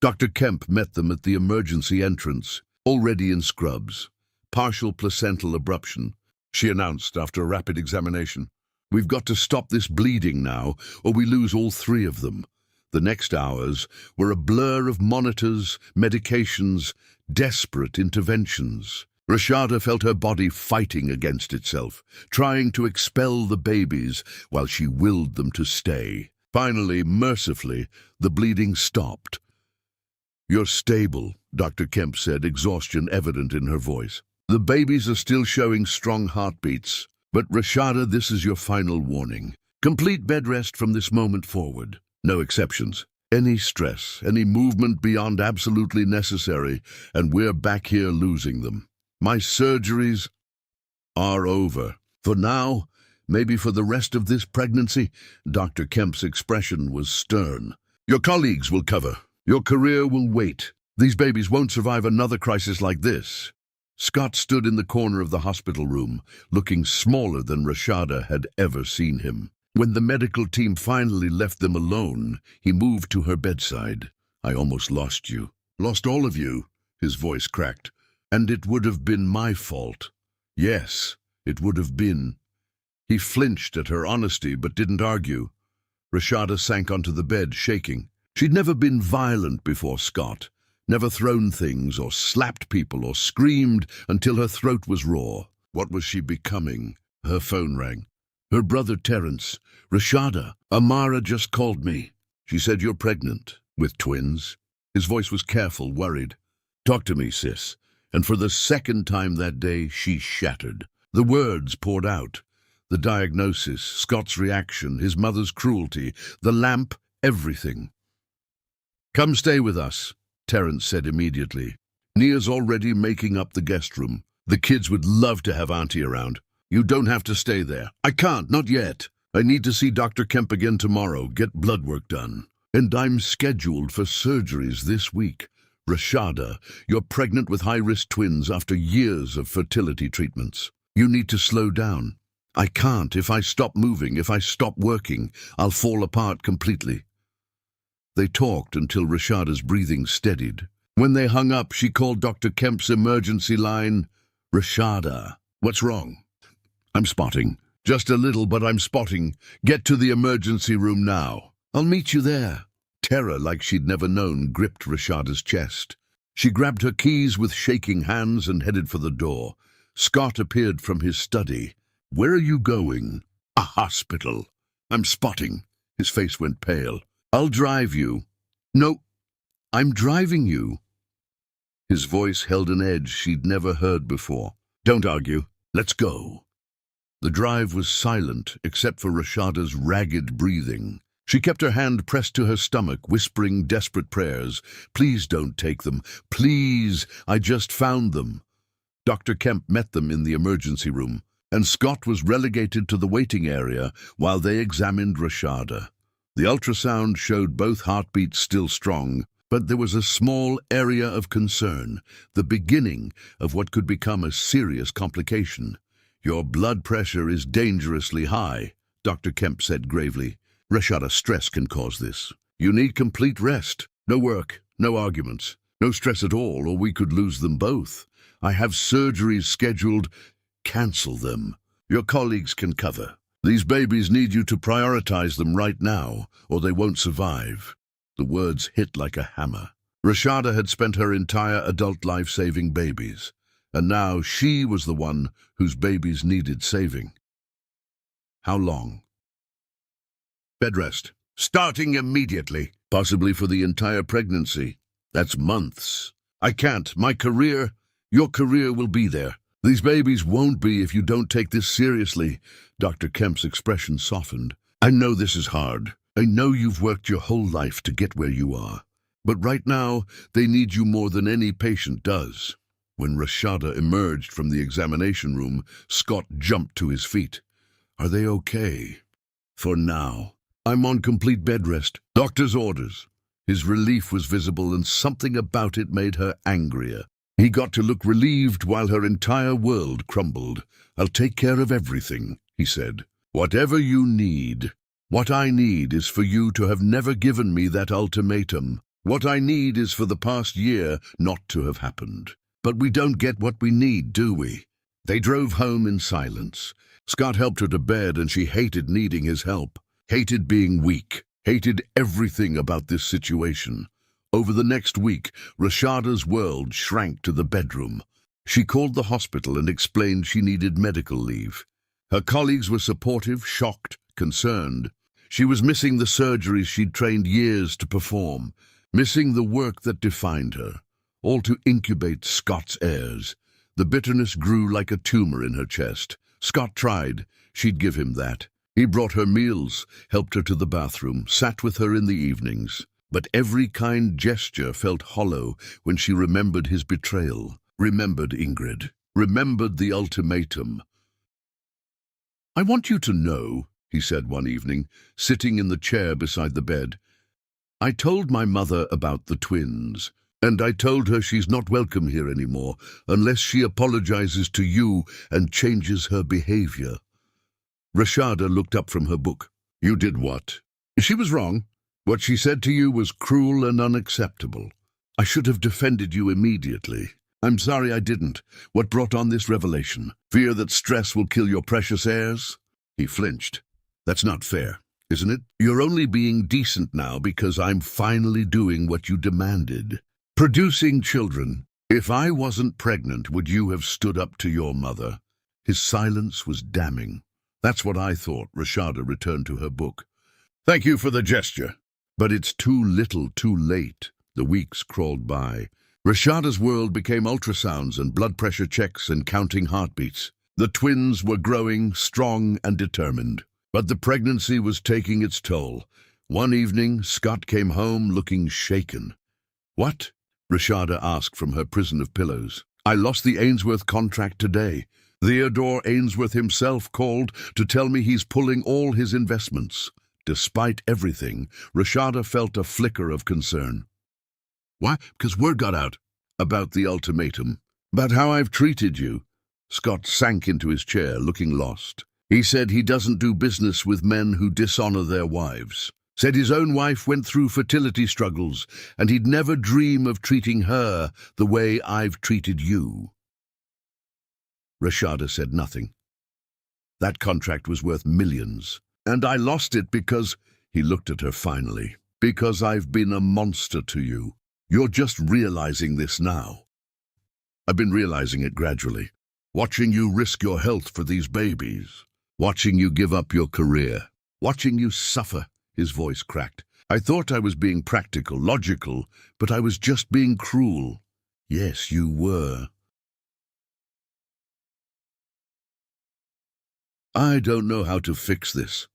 Dr. Kemp met them at the emergency entrance, already in scrubs. Partial placental abruption, she announced after a rapid examination. We've got to stop this bleeding now, or we lose all 3 of them. The next hours were a blur of monitors, medications, desperate interventions. Rashada felt her body fighting against itself, trying to expel the babies while she willed them to stay. Finally, mercifully, the bleeding stopped. "You're stable," Dr. Kemp said, exhaustion evident in her voice. "The babies are still showing strong heartbeats. But Rashada, this is your final warning. Complete bed rest from this moment forward. No exceptions. Any stress, any movement beyond absolutely necessary, and we're back here losing them. My surgeries are over. For now, maybe for the rest of this pregnancy." Dr. Kemp's expression was stern. "Your colleagues will cover. Your career will wait. These babies won't survive another crisis like this." Scott stood in the corner of the hospital room, looking smaller than Rashada had ever seen him. When the medical team finally left them alone, he moved to her bedside. "I almost lost you. Lost all of you," his voice cracked. "And it would have been my fault. Yes, it would have been." He flinched at her honesty but didn't argue. Rashada sank onto the bed, shaking. She'd never been violent before Scott, never thrown things or slapped people or screamed until her throat was raw. What was she becoming? Her phone rang. Her brother Terence. "Rashada, Amara just called me. She said you're pregnant. With twins." His voice was careful, worried. "Talk to me, sis." And for the second time that day, she shattered. The words poured out. The diagnosis, Scott's reaction, his mother's cruelty, the lamp, everything. "Come stay with us," Terence said immediately. "Nia's already making up the guest room. The kids would love to have Auntie around. You don't have to stay there." "I can't, not yet. I need to see Dr. Kemp again tomorrow, get blood work done. And I'm scheduled for surgeries this week. Rashada, you're pregnant with high-risk twins after years of fertility treatments. You need to slow down. I can't. If I stop moving, if I stop working, I'll fall apart completely." They talked until Rashada's breathing steadied. When they hung up, she called Dr. Kemp's emergency line. "Rashada, what's wrong?" "I'm spotting. Just a little, but I'm spotting. Get to the emergency room now." "I'll meet you there." Terror, like she'd never known, gripped Rashada's chest. She grabbed her keys with shaking hands and headed for the door. Scott appeared from his study. "Where are you going?" "A hospital." "I'm spotting." His face went pale. "I'll drive you." "No, I'm driving you." His voice held an edge she'd never heard before. "Don't argue. Let's go." The drive was silent, except for Rashada's ragged breathing. She kept her hand pressed to her stomach, whispering desperate prayers. "Please don't take them. Please, I just found them." Dr. Kemp met them in the emergency room, and Scott was relegated to the waiting area while they examined Rashada. The ultrasound showed both heartbeats still strong, but there was a small area of concern, the beginning of what could become a serious complication. "Your blood pressure is dangerously high," Dr. Kemp said gravely. "Rashada, stress can cause this. You need complete rest. No work, no arguments, no stress at all, or we could lose them both. I have surgeries scheduled. Cancel them. Your colleagues can cover. These babies need you to prioritize them right now, or they won't survive." The words hit like a hammer. Rashada had spent her entire adult life saving babies, and now she was the one whose babies needed saving. How long? "Bed rest. Starting immediately. Possibly for the entire pregnancy. That's months. I can't. My career, your career will be there. These babies won't be if you don't take this seriously." Dr. Kemp's expression softened. "I know this is hard. I know you've worked your whole life to get where you are. But right now, they need you more than any patient does." When Rashada emerged from the examination room, Scott jumped to his feet. "Are they okay?" "For now. I'm on complete bed rest. Doctor's orders." His relief was visible, and something about it made her angrier. He got to look relieved while her entire world crumbled. "I'll take care of everything," he said. "Whatever you need. What I need is for you to have never given me that ultimatum. What I need is for the past year not to have happened. But we don't get what we need, do we?" They drove home in silence. Scott helped her to bed, and she hated needing his help, hated being weak, hated everything about this situation. Over the next week, Rashada's world shrank to the bedroom. She called the hospital and explained she needed medical leave. Her colleagues were supportive, shocked, concerned. She was missing the surgeries she'd trained years to perform, missing the work that defined her, all to incubate Scott's heirs. The bitterness grew like a tumor in her chest. Scott tried. She'd give him that. He brought her meals, helped her to the bathroom, sat with her in the evenings. But every kind gesture felt hollow when she remembered his betrayal, remembered Ingrid, remembered the ultimatum. "I want you to know," he said one evening, sitting in the chair beside the bed, "I told my mother about the twins, and I told her she's not welcome here anymore unless she apologizes to you and changes her behavior." Rashada looked up from her book. "You did what?" "She was wrong. What she said to you was cruel and unacceptable. I should have defended you immediately. I'm sorry I didn't. What brought on this revelation? Fear that stress will kill your precious heirs?" He flinched. "That's not fair, isn't it? You're only being decent now because I'm finally doing what you demanded. Producing children. If I wasn't pregnant, would you have stood up to your mother?" His silence was damning. "That's what I thought." Rashada returned to her book. "Thank you for the gesture. But it's too little, too late." The weeks crawled by. Rashada's world became ultrasounds and blood pressure checks and counting heartbeats. The twins were growing, strong and determined. But the pregnancy was taking its toll. One evening, Scott came home looking shaken. "What?" Rashada asked from her prison of pillows. "I lost the Ainsworth contract today. Theodore Ainsworth himself called to tell me he's pulling all his investments." Despite everything, Rashada felt a flicker of concern. "Why?" "Because word got out about the ultimatum, about how I've treated you." Scott sank into his chair, looking lost. "He said he doesn't do business with men who dishonor their wives. Said his own wife went through fertility struggles, and he'd never dream of treating her the way I've treated you." Rashada said nothing. "That contract was worth millions. And I lost it because," he looked at her finally, "because I've been a monster to you. You're just realizing this now." "I've been realizing it gradually. Watching you risk your health for these babies. Watching you give up your career. Watching you suffer." His voice cracked. "I thought I was being practical, logical, but I was just being cruel." "Yes, you were." "I don't know how to fix this."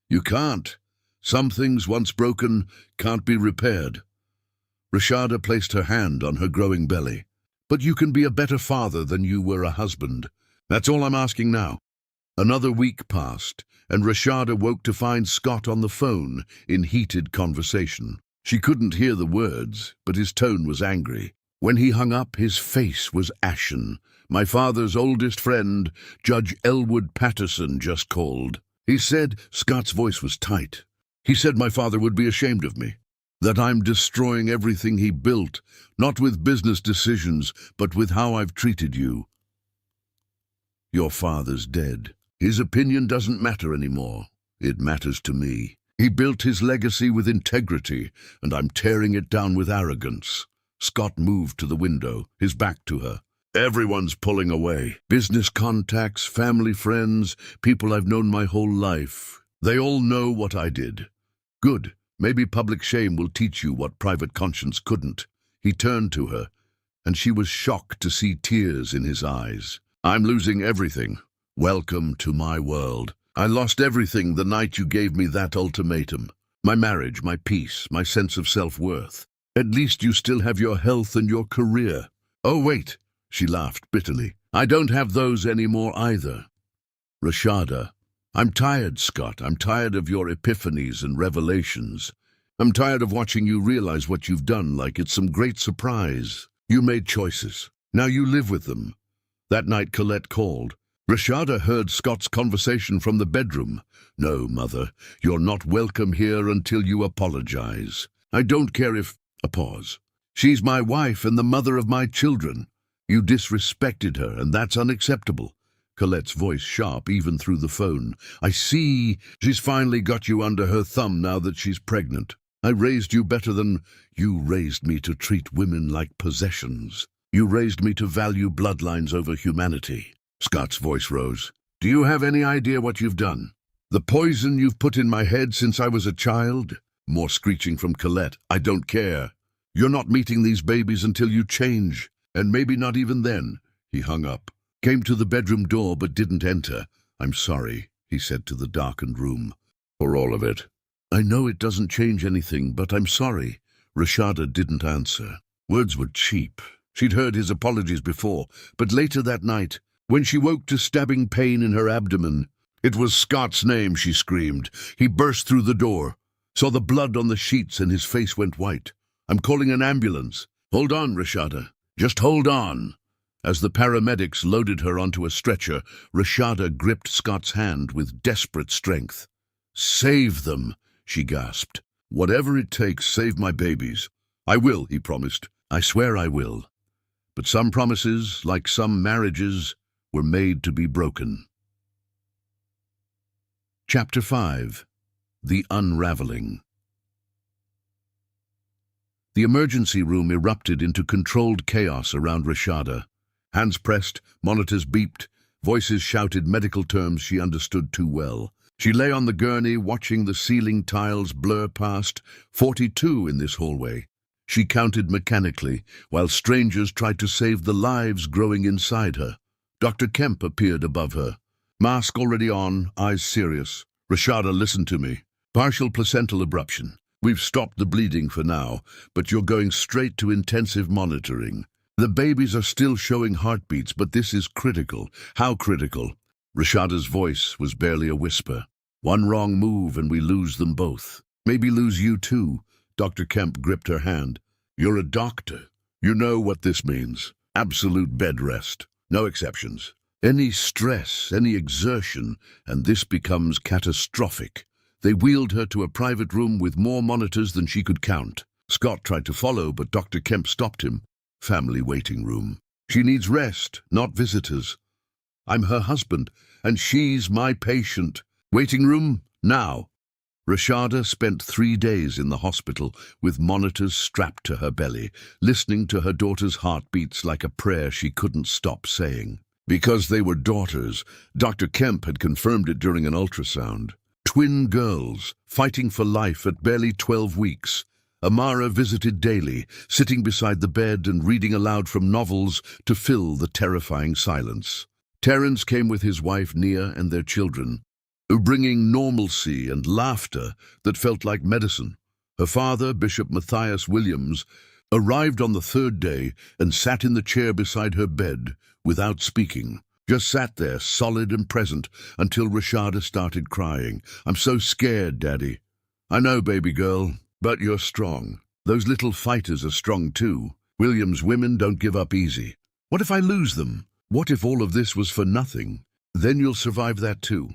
"You can't. Some things, once broken, can't be repaired." Rashada placed her hand on her growing belly. "But you can be a better father than you were a husband. That's all I'm asking now." Another week passed, and Rashada woke to find Scott on the phone in heated conversation. She couldn't hear the words, but his tone was angry. When he hung up, his face was ashen. "My father's oldest friend, Judge Elwood Patterson, just called. He said," Scott's voice was tight, "he said my father would be ashamed of me, that I'm destroying everything he built, not with business decisions, but with how I've treated you. Your father's dead. His opinion doesn't matter anymore. It matters to me. He built his legacy with integrity, and I'm tearing it down with arrogance." Scott moved to the window, his back to her. "Everyone's pulling away. Business contacts, family friends, people I've known my whole life. They all know what I did. Good. Maybe public shame will teach you what private conscience couldn't." He turned to her, and she was shocked to see tears in his eyes. "I'm losing everything. Welcome to my world. I lost everything the night you gave me that ultimatum. My marriage, my peace, my sense of self-worth. At least you still have your health and your career." "Oh, wait," she laughed bitterly. "I don't have those anymore either." "Rashada, I'm tired, Scott. I'm tired of your epiphanies and revelations. I'm tired of watching you realize what you've done like it's some great surprise. You made choices. Now you live with them." That night Colette called. Rashada heard Scott's conversation from the bedroom. "No, Mother, you're not welcome here until you apologize. I don't care if—" A pause. "She's my wife and the mother of my children. You disrespected her, and that's unacceptable." Colette's voice sharp even through the phone. "I see. She's finally got you under her thumb now that she's pregnant. I raised you better than you raised me to treat women like possessions." You raised me to value bloodlines over humanity. Scott's voice rose. Do you have any idea what you've done? The poison you've put in my head since I was a child? More screeching from Colette. I don't care. You're not meeting these babies until you change, and maybe not even then. He hung up, came to the bedroom door but didn't enter. I'm sorry, he said to the darkened room. For all of it. I know it doesn't change anything, but I'm sorry. Rashada didn't answer. Words were cheap. She'd heard his apologies before, but later that night, when she woke to stabbing pain in her abdomen, it was Scott's name, she screamed. He burst through the door, saw the blood on the sheets, and his face went white. I'm calling an ambulance. Hold on, Rashada. Just hold on. As the paramedics loaded her onto a stretcher, Rashada gripped Scott's hand with desperate strength. Save them, she gasped. Whatever it takes, save my babies. I will, he promised. I swear I will. But some promises, like some marriages, were made to be broken. Chapter 5. The Unraveling. The emergency room erupted into controlled chaos around Rashada. Hands pressed, monitors beeped, voices shouted medical terms she understood too well. She lay on the gurney, watching the ceiling tiles blur past. 42 in this hallway. She counted mechanically, while strangers tried to save the lives growing inside her. Dr. Kemp appeared above her. Mask already on, eyes serious. Rashada, listen to me. Partial placental abruption. We've stopped the bleeding for now, but you're going straight to intensive monitoring. The babies are still showing heartbeats, but this is critical. How critical? Rashada's voice was barely a whisper. One wrong move and we lose them both. Maybe lose you too. Dr. Kemp gripped her hand. You're a doctor. You know what this means. Absolute bed rest. No exceptions. Any stress, any exertion, and this becomes catastrophic. They wheeled her to a private room with more monitors than she could count. Scott tried to follow, but Dr. Kemp stopped him. Family waiting room. She needs rest, not visitors. I'm her husband, and she's my patient. Waiting room, now. Rashada spent 3 days in the hospital with monitors strapped to her belly, listening to her daughter's heartbeats like a prayer she couldn't stop saying. Because they were daughters, Dr. Kemp had confirmed it during an ultrasound. Twin girls, fighting for life at barely 12 weeks. Amara visited daily, sitting beside the bed and reading aloud from novels to fill the terrifying silence. Terence came with his wife Nia and their children, bringing normalcy and laughter that felt like medicine. Her father, Bishop Matthias Williams, arrived on the 3rd day and sat in the chair beside her bed without speaking. Just sat there, solid and present, until Rashada started crying. I'm so scared, Daddy. I know, baby girl, but you're strong. Those little fighters are strong too. Williams' women don't give up easy. What if I lose them? What if all of this was for nothing? Then you'll survive that too.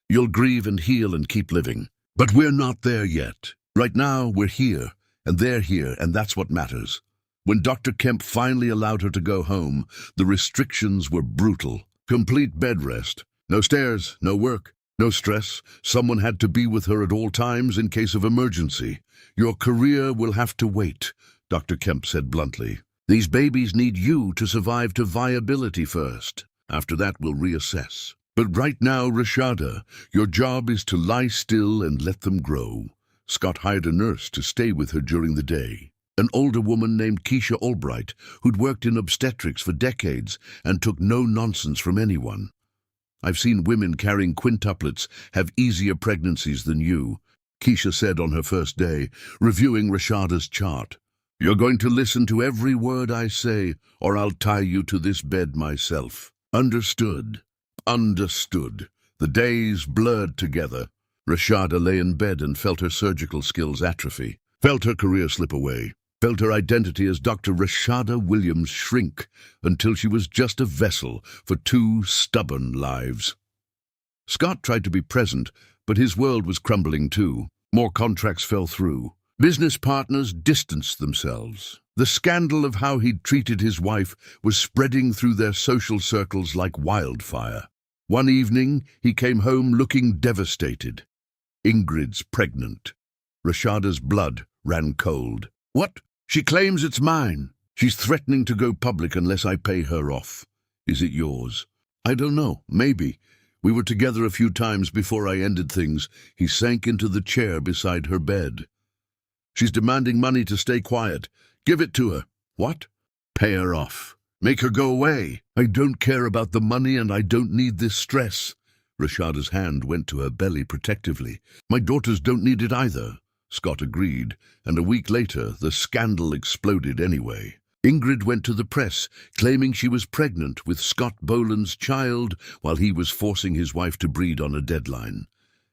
You'll grieve and heal and keep living. But we're not there yet. Right now, we're here, and they're here, and that's what matters. When Dr. Kemp finally allowed her to go home, the restrictions were brutal. Complete bed rest. No stairs, no work, no stress. Someone had to be with her at all times in case of emergency. Your career will have to wait, Dr. Kemp said bluntly. These babies need you to survive to viability first. After that, we'll reassess. But right now, Rashada, your job is to lie still and let them grow. Scott hired a nurse to stay with her during the day. An older woman named Keisha Albright, who'd worked in obstetrics for decades and took no nonsense from anyone. I've seen women carrying quintuplets have easier pregnancies than you, Keisha said on her first day, reviewing Rashada's chart. You're going to listen to every word I say, or I'll tie you to this bed myself. Understood? Understood. The days blurred together. Rashada lay in bed and felt her surgical skills atrophy, felt her career slip away, felt her identity as Dr. Rashada Williams shrink until she was just a vessel for 2 stubborn lives. Scott tried to be present, but his world was crumbling too. More contracts fell through. Business partners distanced themselves. The scandal of how he'd treated his wife was spreading through their social circles like wildfire. One evening, he came home looking devastated. Ingrid's pregnant. Rashada's blood ran cold. What? She claims it's mine. She's threatening to go public unless I pay her off. Is it yours? I don't know. Maybe. We were together a few times before I ended things. He sank into the chair beside her bed. She's demanding money to stay quiet. Give it to her. What? Pay her off. Make her go away. I don't care about the money and I don't need this stress. Rashada's hand went to her belly protectively. My daughters don't need it either. Scott agreed, and a week later the scandal exploded anyway. Ingrid went to the press, claiming she was pregnant with Scott Boland's child while he was forcing his wife to breed on a deadline.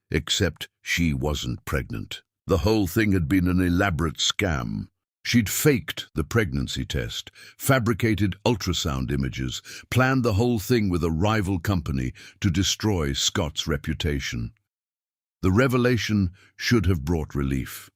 Except she wasn't pregnant. The whole thing had been an elaborate scam. She'd faked the pregnancy test, fabricated ultrasound images, planned the whole thing with a rival company to destroy Scott's reputation. The revelation should have brought relief.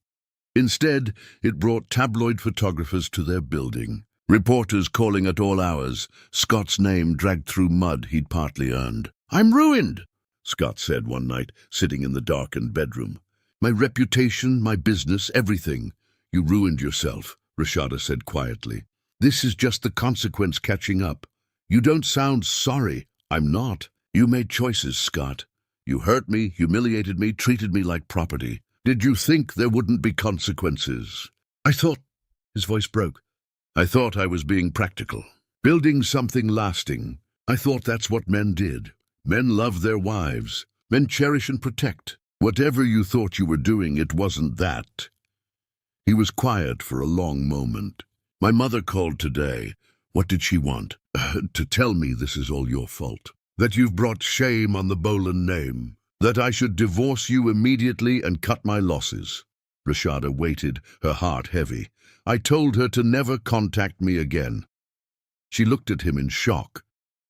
Instead, it brought tabloid photographers to their building, reporters calling at all hours, Scott's name dragged through mud he'd partly earned. "I'm ruined," Scott said one night, sitting in the darkened bedroom. "My reputation, my business, everything. You ruined yourself," Rashada said quietly. "This is just the consequence catching up. You don't sound sorry." "I'm not. You made choices, Scott. You hurt me, humiliated me, treated me like property. Did you think there wouldn't be consequences?" I thought, his voice broke. I thought I was being practical, building something lasting. I thought that's what men did. Men love their wives. Men cherish and protect. Whatever you thought you were doing, it wasn't that. He was quiet for a long moment. My mother called today. What did she want? To tell me this is all your fault. That you've brought shame on the Boland name. That I should divorce you immediately and cut my losses. Rashada waited, her heart heavy. I told her to never contact me again. She looked at him in shock.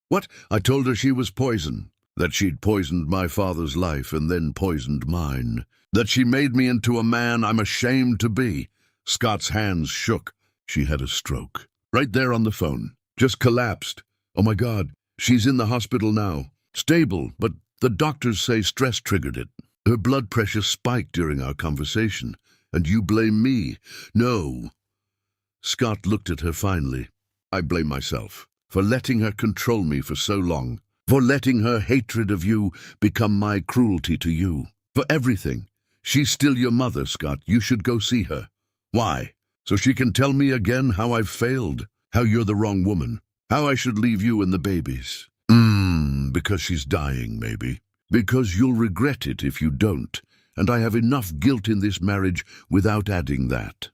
What? I told her she was poison. That she'd poisoned my father's life and then poisoned mine. That she made me into a man I'm ashamed to be. Scott's hands shook. She had a stroke. Right there on the phone. Just collapsed. Oh my God, she's in the hospital now. Stable, but the doctors say stress triggered it. Her blood pressure spiked during our conversation. And you blame me. No. Scott looked at her finally. I blame myself for letting her control me for so long. For letting her hatred of you become my cruelty to you. For everything. She's still your mother, Scott. You should go see her. Why? So she can tell me again how I've failed. How you're the wrong woman. How I should leave you and the babies. Because she's dying, maybe. Because you'll regret it if you don't. And I have enough guilt in this marriage without adding that.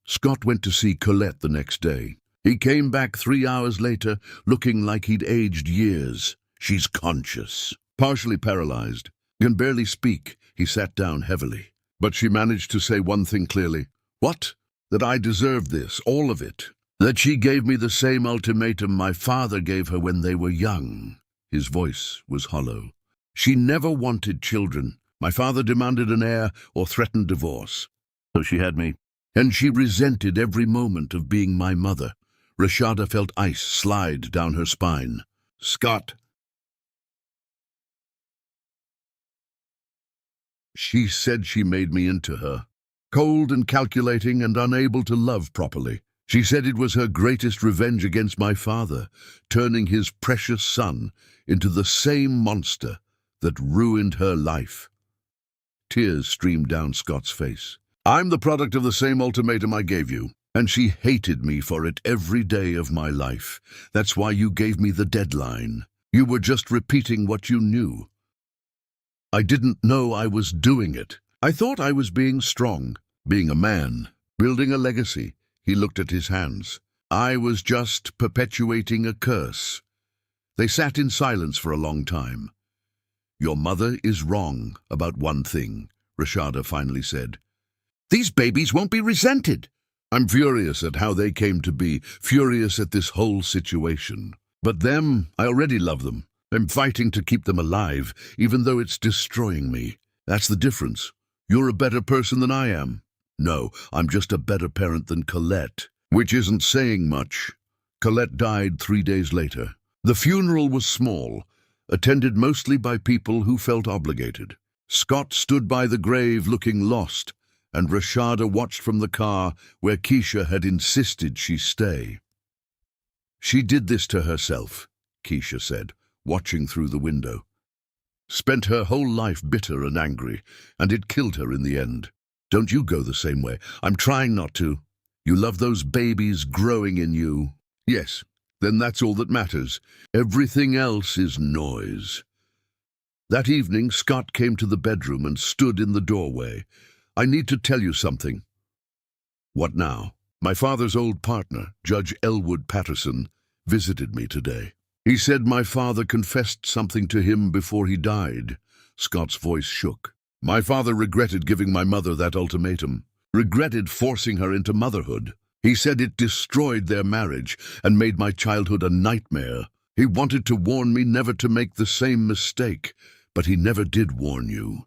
Scott went to see Colette the next day. He came back 3 hours later, looking like he'd aged years. She's conscious, partially paralyzed, can barely speak. He sat down heavily. But she managed to say one thing clearly. What? That I deserved this, all of it. That she gave me the same ultimatum my father gave her when they were young. His voice was hollow. She never wanted children. My father demanded an heir or threatened divorce. So she had me. And she resented every moment of being my mother. Rashada felt ice slide down her spine. Scott. She said she made me into her. Cold and calculating and unable to love properly. She said it was her greatest revenge against my father, turning his precious son into the same monster that ruined her life. Tears streamed down Scott's face. I'm the product of the same ultimatum I gave you, and she hated me for it every day of my life. That's why you gave me the deadline. You were just repeating what you knew. I didn't know I was doing it. I thought I was being strong, being a man, building a legacy. He looked at his hands. I was just perpetuating a curse. They sat in silence for a long time. Your mother is wrong about one thing, Rashada finally said. These babies won't be resented. I'm furious at how they came to be, furious at this whole situation. But them, I already love them. I'm fighting to keep them alive, even though it's destroying me. That's the difference. You're a better person than I am. No, I'm just a better parent than Colette, which isn't saying much. Colette died 3 days later. The funeral was small, attended mostly by people who felt obligated. Scott stood by the grave looking lost, and Rashada watched from the car where Keisha had insisted she stay. "She did this to herself," Keisha said, watching through the window. "Spent her whole life bitter and angry, and it killed her in the end. Don't you go the same way. I'm trying not to. You love those babies growing in you. Yes, then that's all that matters. Everything else is noise." That evening, Scott came to the bedroom and stood in the doorway. "I need to tell you something." "What now?" "My father's old partner, Judge Elwood Patterson, visited me today. He said my father confessed something to him before he died." Scott's voice shook. "My father regretted giving my mother that ultimatum, regretted forcing her into motherhood. He said it destroyed their marriage and made my childhood a nightmare. He wanted to warn me never to make the same mistake, but he never did warn you.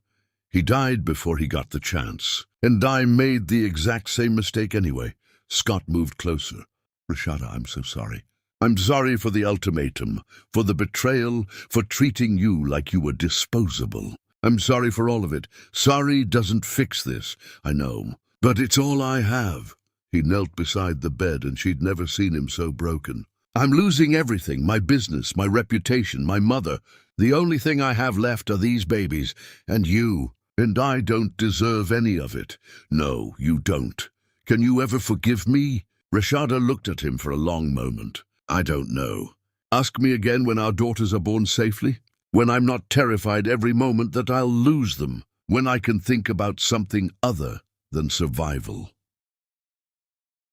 He died before he got the chance, and I made the exact same mistake anyway." Scott moved closer. "Rashada, I'm so sorry. I'm sorry for the ultimatum, for the betrayal, for treating you like you were disposable. I'm sorry for all of it. Sorry doesn't fix this, I know, but it's all I have." He knelt beside the bed, and she'd never seen him so broken. "I'm losing everything, my business, my reputation, my mother. The only thing I have left are these babies, and you, and I don't deserve any of it. No, you don't. Can you ever forgive me?" Rashada looked at him for a long moment. "I don't know. Ask me again when our daughters are born safely, when I'm not terrified every moment that I'll lose them, when I can think about something other than survival."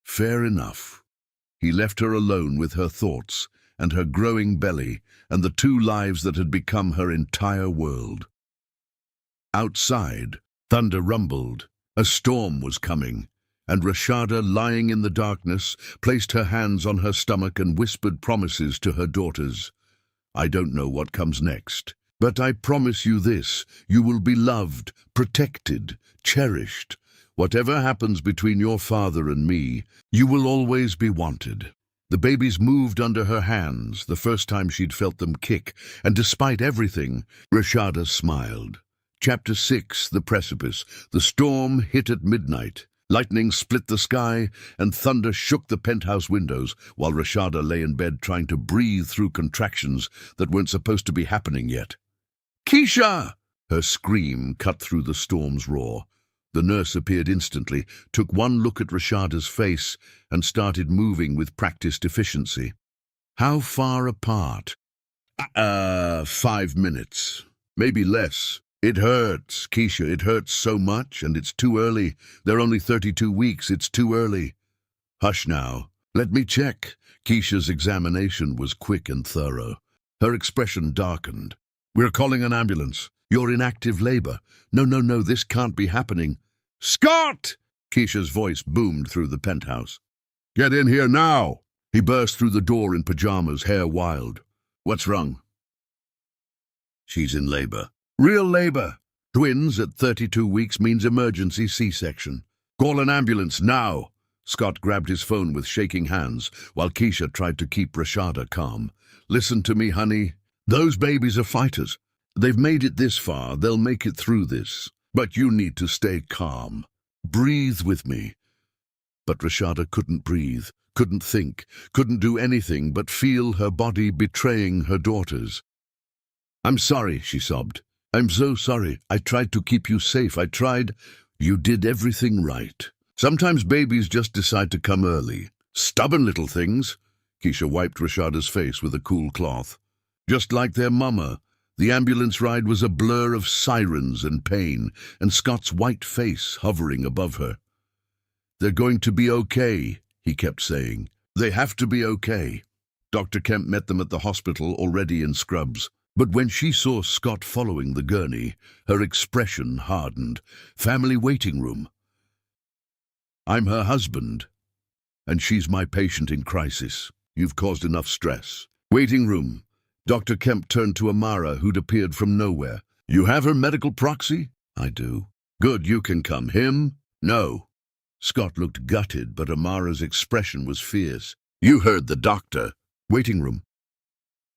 Fair enough. He left her alone with her thoughts and her growing belly and the two lives that had become her entire world. Outside, thunder rumbled. A storm was coming, and Rashada, lying in the darkness, placed her hands on her stomach and whispered promises to her daughters. "I don't know what comes next, but I promise you this: you will be loved, protected, cherished. Whatever happens between your father and me, you will always be wanted." The babies moved under her hands, the first time she'd felt them kick, and despite everything, Rashada smiled. Chapter 6, The Precipice. The storm hit at midnight. Lightning split the sky, and thunder shook the penthouse windows, while Rashada lay in bed trying to breathe through contractions that weren't supposed to be happening yet. "Keisha!" Her scream cut through the storm's roar. The nurse appeared instantly, took one look at Rashada's face, and started moving with practiced efficiency. "How far apart?" 5 minutes. Maybe less. "It hurts, Keisha, it hurts so much, and it's too early. They're only 32 weeks, it's too early." "Hush now. Let me check." Keisha's examination was quick and thorough. Her expression darkened. "We're calling an ambulance. You're in active labor. No, this can't be happening." "Scott!" Keisha's voice boomed through the penthouse. "Get in here now!" He burst through the door in pajamas, hair wild. "What's wrong?" "She's in labor. Real labor. Twins at 32 weeks means emergency C-section. Call an ambulance now." Scott grabbed his phone with shaking hands, while Keisha tried to keep Rashada calm. "Listen to me, honey. Those babies are fighters. They've made it this far. They'll make it through this. But you need to stay calm. Breathe with me." But Rashada couldn't breathe, couldn't think, couldn't do anything but feel her body betraying her daughters. "I'm sorry," she sobbed. "I'm so sorry. I tried to keep you safe. I tried." "You did everything right. Sometimes babies just decide to come early. Stubborn little things." Keisha wiped Rashada's face with a cool cloth. "Just like their mama." The ambulance ride was a blur of sirens and pain, and Scott's white face hovering above her. "They're going to be okay," he kept saying. "They have to be okay." Dr. Kemp met them at the hospital, already in scrubs. But when she saw Scott following the gurney, her expression hardened. "Family waiting room. I'm her husband, and she's my patient in crisis. You've caused enough stress." "Waiting room." Dr. Kemp turned to Amara, who'd appeared from nowhere. "You have her medical proxy?" "I do." "Good, you can come. Him?" "No." Scott looked gutted, but Amara's expression was fierce. "You heard the doctor." "Waiting room."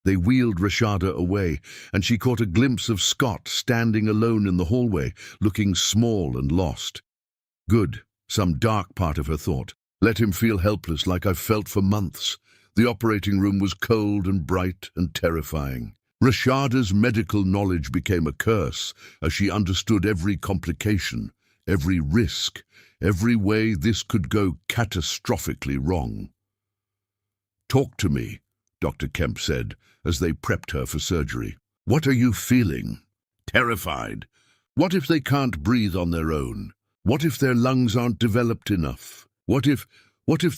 They wheeled Rashada away, and she caught a glimpse of Scott standing alone in the hallway, looking small and lost. Good. Some dark part of her thought. Let him feel helpless like I've felt for months. The operating room was cold and bright and terrifying. Rashada's medical knowledge became a curse as she understood every complication, every risk, every way this could go catastrophically wrong. "Talk to me," Dr. Kemp said as they prepped her for surgery. "What are you feeling?" "Terrified. What if they can't breathe on their own? What if their lungs aren't developed enough? What if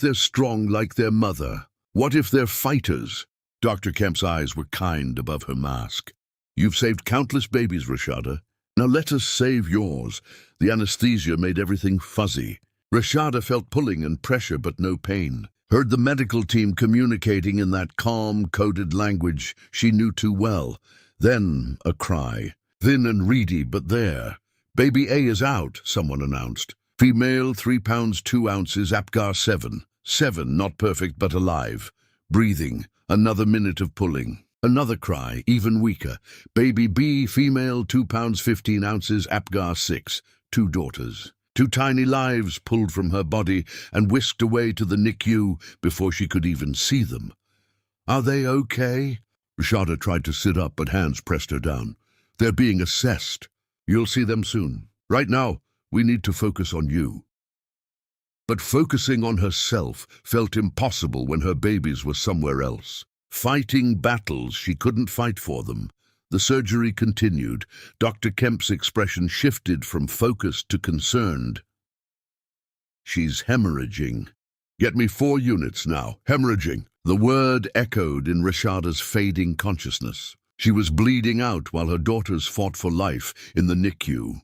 they're strong like their mother? What if they're fighters?" Dr. Kemp's eyes were kind above her mask. "You've saved countless babies, Rashada. Now let us save yours." The anesthesia made everything fuzzy. Rashada felt pulling and pressure but no pain. Heard the medical team communicating in that calm, coded language she knew too well. Then a cry. Thin and reedy, but there. "Baby A is out," someone announced. "Female, 3 pounds 2 ounces, Apgar 7. 7, not perfect but alive. Breathing. Another minute of pulling." Another cry, even weaker. "Baby B, female, 2 pounds 15 ounces, Apgar 6. 2 daughters." 2 tiny lives pulled from her body and whisked away to the NICU before she could even see them. "Are they okay?" Rashada tried to sit up, but hands pressed her down. "They're being assessed. You'll see them soon. Right now, we need to focus on you." But focusing on herself felt impossible when her babies were somewhere else, fighting battles she couldn't fight for them. The surgery continued. Dr. Kemp's expression shifted from focused to concerned. "She's hemorrhaging. Get me 4 units now. Hemorrhaging." The word echoed in Rashada's fading consciousness. She was bleeding out while her daughters fought for life in the NICU.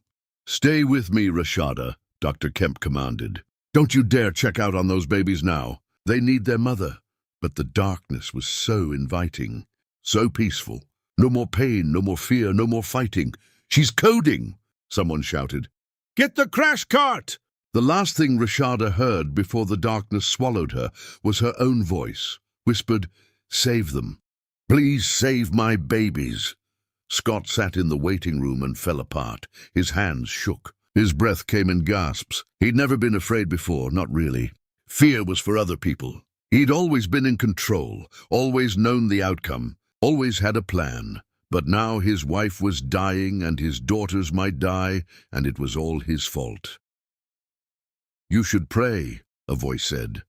"Stay with me, Rashada," Dr. Kemp commanded. "Don't you dare check out on those babies now. They need their mother." But the darkness was so inviting, so peaceful. No more pain, no more fear, no more fighting. "She's coding!" someone shouted. "Get the crash cart!" The last thing Rashada heard before the darkness swallowed her was her own voice, whispered, "Save them. Please save my babies." Scott sat in the waiting room and fell apart. His hands shook. His breath came in gasps. He'd never been afraid before, not really. Fear was for other people. He'd always been in control, always known the outcome, always had a plan. But now his wife was dying and his daughters might die, and it was all his fault. "You should pray," a voice said.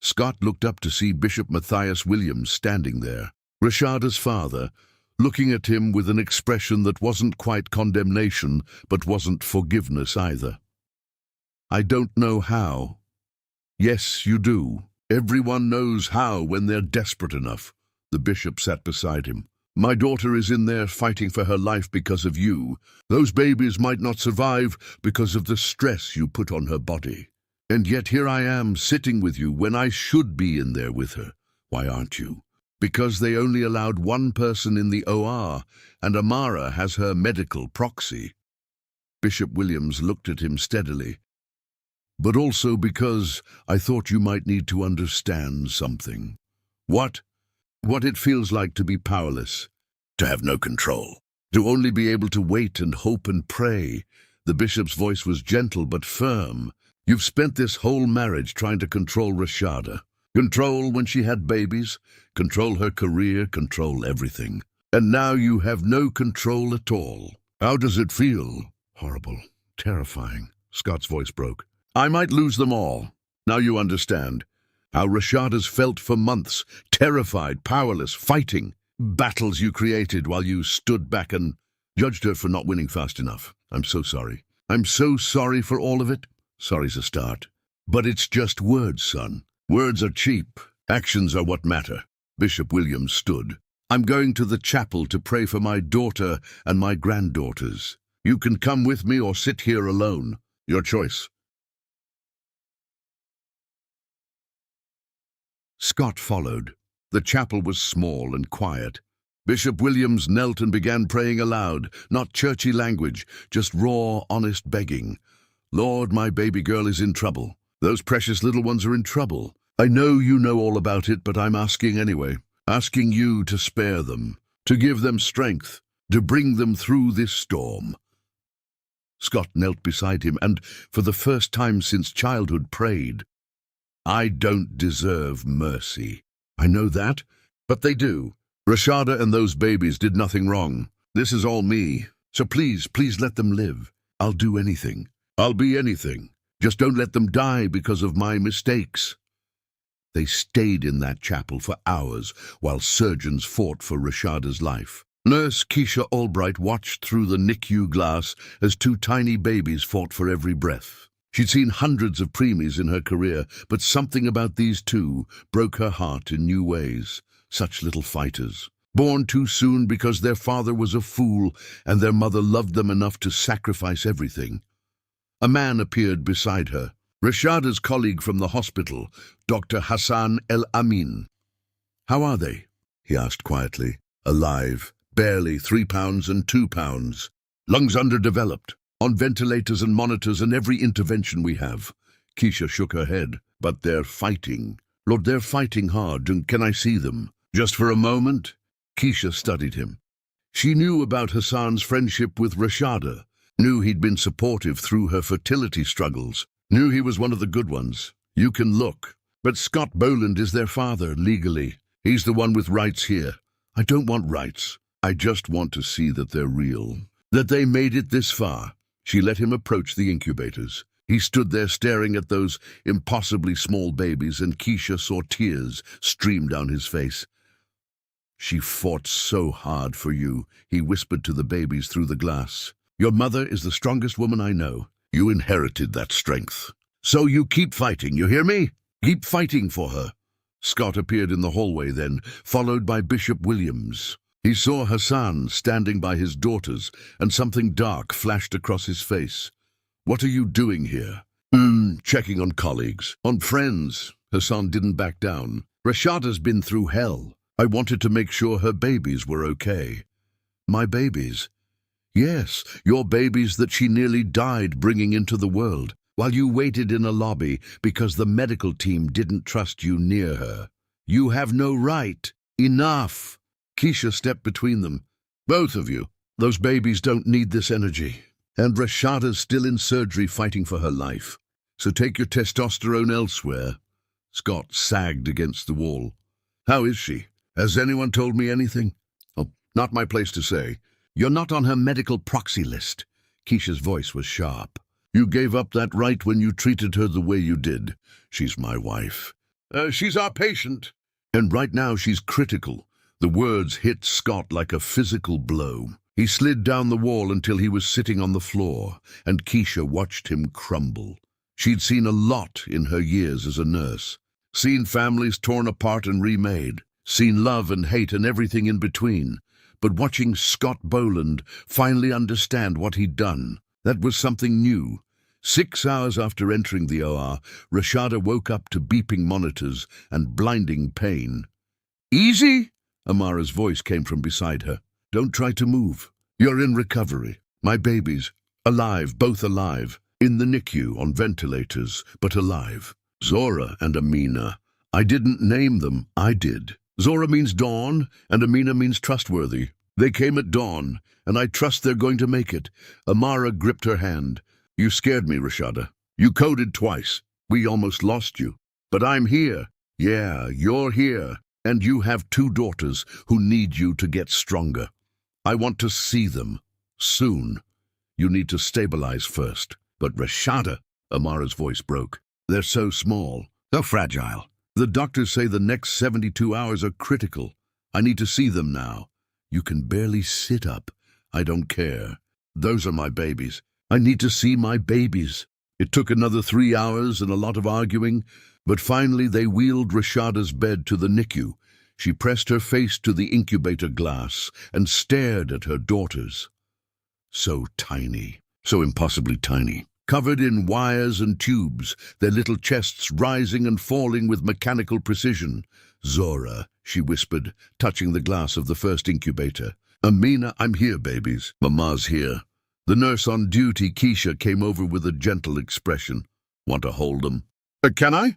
Scott looked up to see Bishop Matthias Williams standing there, Rashada's father, looking at him with an expression that wasn't quite condemnation, but wasn't forgiveness either. "I don't know how." "Yes, you do. Everyone knows how when they're desperate enough." The bishop sat beside him. "My daughter is in there fighting for her life because of you. Those babies might not survive because of the stress you put on her body. And yet here I am sitting with you when I should be in there with her. Why aren't you? Because they only allowed 1 person in the OR, and Amara has her medical proxy." Bishop Williams looked at him steadily. "But also because I thought you might need to understand something." "What?" "What it feels like to be powerless, to have no control, to only be able to wait and hope and pray." The bishop's voice was gentle but firm. "You've spent this whole marriage trying to control Rashada. Control when she had babies, control her career, control everything. And now you have no control at all. How does it feel?" "Horrible, terrifying." Scott's voice broke. "I might lose them all. Now you understand. How Rashada's felt for months, terrified, powerless, fighting. Battles you created while you stood back and judged her for not winning fast enough. I'm so sorry. I'm so sorry for all of it." "Sorry's a start. But it's just words, son. Words are cheap. Actions are what matter." Bishop Williams stood. "I'm going to the chapel to pray for my daughter and my granddaughters. You can come with me or sit here alone. Your choice." Scott followed. The chapel was small and quiet. Bishop Williams knelt and began praying aloud, not churchy language, just raw, honest begging. "Lord, my baby girl is in trouble. Those precious little ones are in trouble. I know you know all about it, but I'm asking anyway. Asking you to spare them, to give them strength, to bring them through this storm." Scott knelt beside him and, for the first time since childhood, prayed. I don't deserve mercy. I know that, but they do. Rashada and those babies did nothing wrong. This is all me. So please, please let them live. I'll do anything. I'll be anything. Just don't let them die because of my mistakes. They stayed in that chapel for hours while surgeons fought for Rashada's life. Nurse Keisha Albright watched through the NICU glass as two tiny babies fought for every breath. She'd seen hundreds of preemies in her career, but something about these two broke her heart in new ways. Such little fighters. Born too soon because their father was a fool and their mother loved them enough to sacrifice everything. A man appeared beside her. Rashada's colleague from the hospital, Dr. Hassan El Amin. How are they? He asked quietly. Alive, barely 3 pounds and 2 pounds. Lungs underdeveloped, on ventilators and monitors and every intervention we have. Keisha shook her head. But they're fighting. Lord, they're fighting hard. And can I see them? Just for a moment? Keisha studied him. She knew about Hassan's friendship with Rashada, knew he'd been supportive through her fertility struggles, knew he was one of the good ones. You can look. But Scott Boland is their father, legally. He's the one with rights here. I don't want rights. I just want to see that they're real, that they made it this far. She let him approach the incubators. He stood there staring at those impossibly small babies, and Keisha saw tears stream down his face. She fought so hard for you, he whispered to the babies through the glass. Your mother is the strongest woman I know. You inherited that strength. So you keep fighting, you hear me? Keep fighting for her. Scott appeared in the hallway then, followed by Bishop Williams. He saw Hassan standing by his daughters, and something dark flashed across his face. What are you doing here? Checking on colleagues, on friends. Hassan didn't back down. Rashada's been through hell. I wanted to make sure her babies were okay. My babies? Yes, your babies that she nearly died bringing into the world, while you waited in a lobby because the medical team didn't trust you near her. You have no right. Enough. Keisha stepped between them. Both of you. Those babies don't need this energy. And Rashada's still in surgery fighting for her life. So take your testosterone elsewhere. Scott sagged against the wall. How is she? Has anyone told me anything? Oh, not my place to say. You're not on her medical proxy list. Keisha's voice was sharp. You gave up that right when you treated her the way you did. She's my wife. She's our patient. And right now she's critical. The words hit Scott like a physical blow. He slid down the wall until he was sitting on the floor, and Keisha watched him crumble. She'd seen a lot in her years as a nurse. Seen families torn apart and remade. Seen love and hate and everything in between. But watching Scott Boland finally understand what he'd done, that was something new. 6 hours after entering the OR, Rashada woke up to beeping monitors and blinding pain. Easy? Amara's voice came from beside her. Don't try to move. You're in recovery. My babies, alive, both alive. In the NICU, on ventilators, but alive. Zora and Amina. I didn't name them, I did. Zora means dawn, and Amina means trustworthy. They came at dawn, and I trust they're going to make it. Amara gripped her hand. You scared me, Rashada. You coded twice. We almost lost you. But I'm here. Yeah, you're here. And you have 2 daughters who need you to get stronger. I want to see them. Soon. You need to stabilize first. But Rashada, Amara's voice broke. They're so small, so fragile. The doctors say the next 72 hours are critical. I need to see them now. You can barely sit up. I don't care. Those are my babies. I need to see my babies. It took another 3 hours and a lot of arguing, but finally they wheeled Rashada's bed to the NICU. She pressed her face to the incubator glass and stared at her daughters. So tiny, so impossibly tiny. Covered in wires and tubes, their little chests rising and falling with mechanical precision. Zora, she whispered, touching the glass of the first incubator. Amina, I'm here, babies. Mama's here. The nurse on duty, Keisha, came over with a gentle expression. Want to hold them? Can I?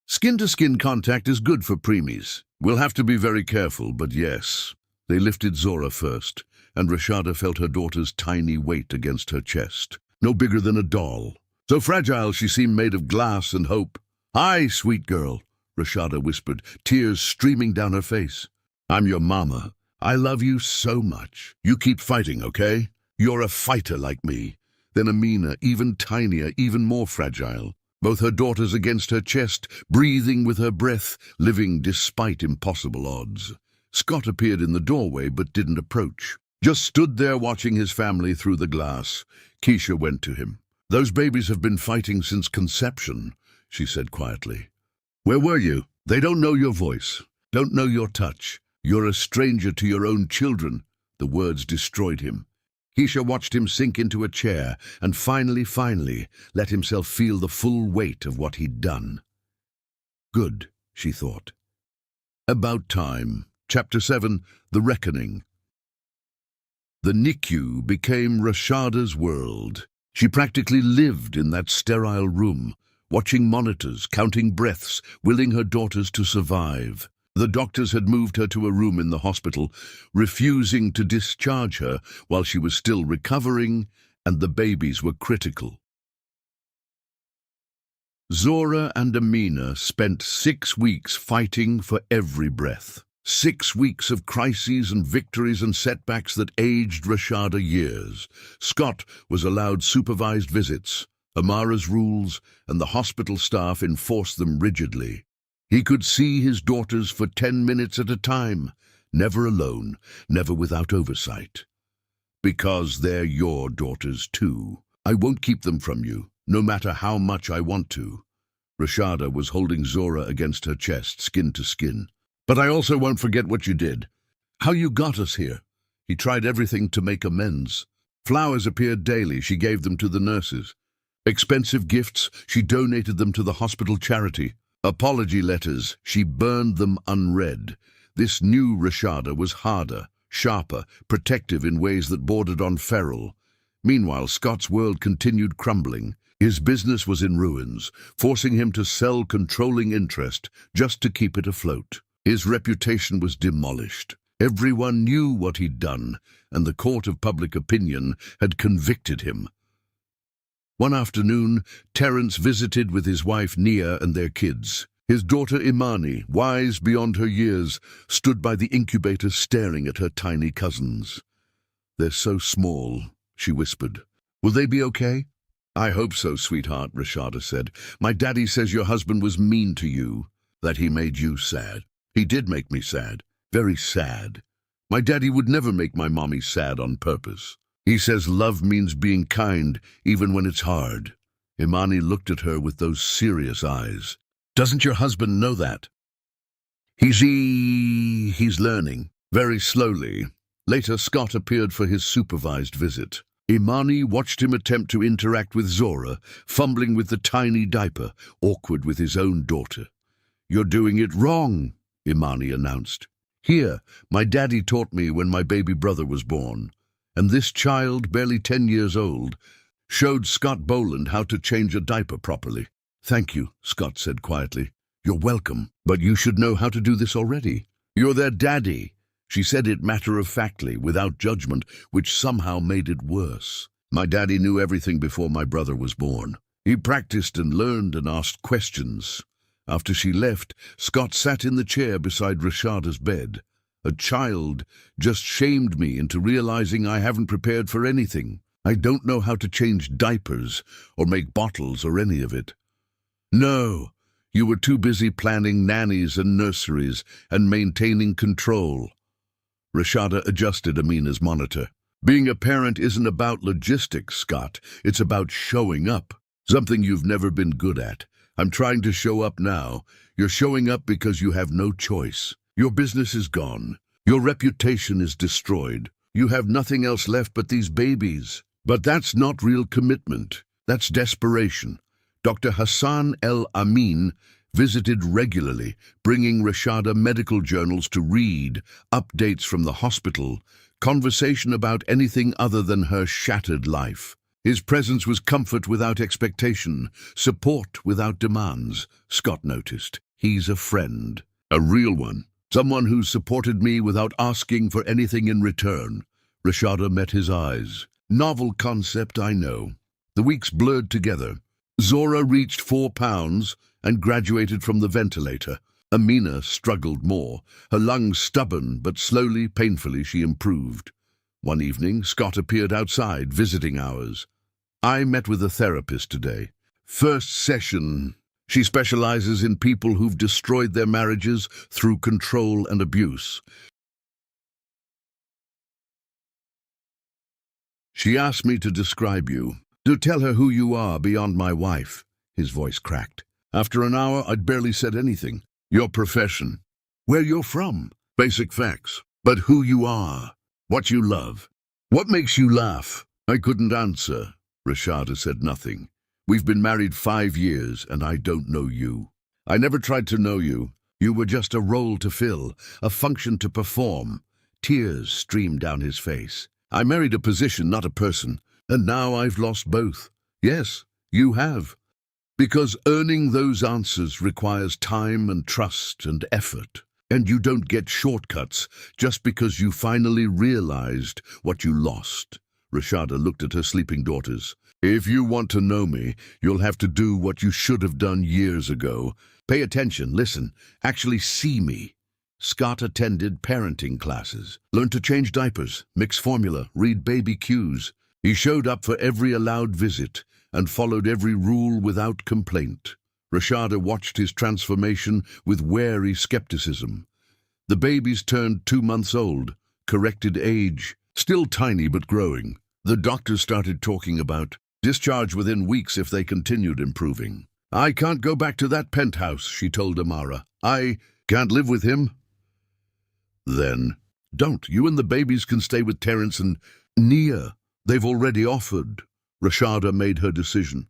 Skin-to-skin contact is good for preemies. We'll have to be very careful, but yes. They lifted Zora first, and Rashada felt her daughter's tiny weight against her chest. No bigger than a doll. So fragile she seemed made of glass and hope. "Hi, sweet girl," Rashada whispered, tears streaming down her face. "I'm your mama. I love you so much. You keep fighting, okay? You're a fighter like me." Then Amina, even tinier, even more fragile. Both her daughters against her chest, breathing with her breath, living despite impossible odds. Scott appeared in the doorway but didn't approach. Just stood there watching his family through the glass. Keisha went to him. "Those babies have been fighting since conception," she said quietly. "Where were you? They don't know your voice, don't know your touch. You're a stranger to your own children." The words destroyed him. Keisha watched him sink into a chair and finally, let himself feel the full weight of what he'd done. Good, she thought. About time. Chapter 7, The Reckoning. The NICU became Rashada's world. She practically lived in that sterile room, watching monitors, counting breaths, willing her daughters to survive. The doctors had moved her to a room in the hospital, refusing to discharge her while she was still recovering, and the babies were critical. Zora and Amina spent 6 weeks fighting for every breath. 6 weeks of crises and victories and setbacks that aged Rashada years. Scott was allowed supervised visits. Amara's rules and the hospital staff enforced them rigidly. He could see his daughters for 10 minutes at a time, never alone, never without oversight. "Because they're your daughters too. I won't keep them from you, no matter how much I want to." Rashada was holding Zora against her chest, skin to skin. "But I also won't forget what you did. How you got us here." He tried everything to make amends. Flowers appeared daily, she gave them to the nurses. Expensive gifts, she donated them to the hospital charity. Apology letters, she burned them unread. This new Rashada was harder, sharper, protective in ways that bordered on feral. Meanwhile, Scott's world continued crumbling. His business was in ruins, forcing him to sell controlling interest just to keep it afloat. His reputation was demolished. Everyone knew what he'd done, and the court of public opinion had convicted him. One afternoon, Terence visited with his wife Nia and their kids. His daughter Imani, wise beyond her years, stood by the incubator staring at her tiny cousins. "They're so small," she whispered. "Will they be okay?" "I hope so, sweetheart," Rashada said. "My daddy says your husband was mean to you, that he made you sad." "He did make me sad, very sad. My daddy would never make my mommy sad on purpose. He says love means being kind, even when it's hard." Imani looked at her with those serious eyes. "Doesn't your husband know that?" He's learning, very slowly." Later, Scott appeared for his supervised visit. Imani watched him attempt to interact with Zora, fumbling with the tiny diaper, awkward with his own daughter. "You're doing it wrong," Imani announced. "Here, my daddy taught me when my baby brother was born." And this child, barely 10 years old, showed Scott Boland how to change a diaper properly. "Thank you," Scott said quietly. "You're welcome, but you should know how to do this already. You're their daddy." She said it matter-of-factly, without judgment, which somehow made it worse. "My daddy knew everything before my brother was born. He practiced and learned and asked questions." After she left, Scott sat in the chair beside Rashada's bed. "A child just shamed me into realizing I haven't prepared for anything. I don't know how to change diapers or make bottles or any of it." "No, you were too busy planning nannies and nurseries and maintaining control." Rashada adjusted Amina's monitor. "Being a parent isn't about logistics, Scott. It's about showing up. Something you've never been good at. I'm trying to show up now. You're showing up because you have no choice. Your business is gone. Your reputation is destroyed. You have nothing else left but these babies. But that's not real commitment. That's desperation." Dr. Hassan El Amin visited regularly, bringing Rashada medical journals to read, updates from the hospital, conversation about anything other than her shattered life. His presence was comfort without expectation, support without demands. Scott noticed. He's a friend. A real one. Someone who supported me without asking for anything in return. Rashada met his eyes. Novel concept, I know. The weeks blurred together. Zora reached 4 pounds and graduated from the ventilator. Amina struggled more, her lungs stubborn, but slowly, painfully she improved. One evening, Scott appeared outside, visiting hours. I met with a therapist today. First session. She specializes in people who've destroyed their marriages through control and abuse. She asked me to describe you, to tell her who you are beyond my wife. His voice cracked. After an hour, I'd barely said anything. Your profession, where you're from, basic facts, but who you are, what you love, what makes you laugh. I couldn't answer. Rashada said nothing. We've been married 5 years, and I don't know you. I never tried to know you. You were just a role to fill, a function to perform. Tears streamed down his face. I married a position, not a person, and now I've lost both. Yes, you have. Because earning those answers requires time and trust and effort. And you don't get shortcuts just because you finally realized what you lost. Rashada looked at her sleeping daughters. If you want to know me, you'll have to do what you should have done years ago. Pay attention, listen, actually see me. Scott attended parenting classes, learned to change diapers, mix formula, read baby cues. He showed up for every allowed visit and followed every rule without complaint. Rashada watched his transformation with wary skepticism. The babies turned 2 months old, corrected age, still tiny but growing. The doctors started talking about discharge within weeks if they continued improving. I can't go back to that penthouse, she told Amara. I can't live with him. Then, don't. You and the babies can stay with Terence and Nia. They've already offered. Rashada made her decision.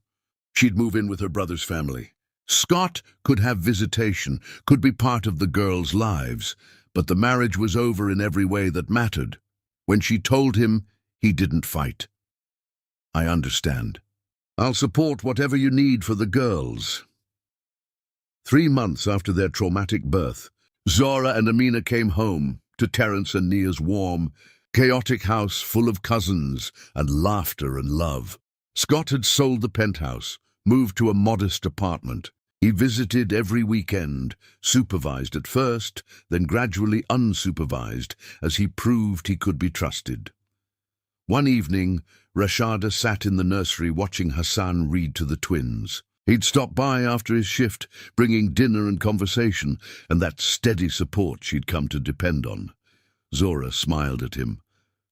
She'd move in with her brother's family. Scott could have visitation, could be part of the girls' lives, but the marriage was over in every way that mattered. When she told him, he didn't fight. I understand. I'll support whatever you need for the girls. 3 months after their traumatic birth, Zora and Amina came home to Terence and Nia's warm, chaotic house full of cousins and laughter and love. Scott had sold the penthouse, moved to a modest apartment. He visited every weekend, supervised at first, then gradually unsupervised, as he proved he could be trusted. One evening, Rashada sat in the nursery watching Hassan read to the twins. He'd stop by after his shift, bringing dinner and conversation, and that steady support she'd come to depend on. Zora smiled at him,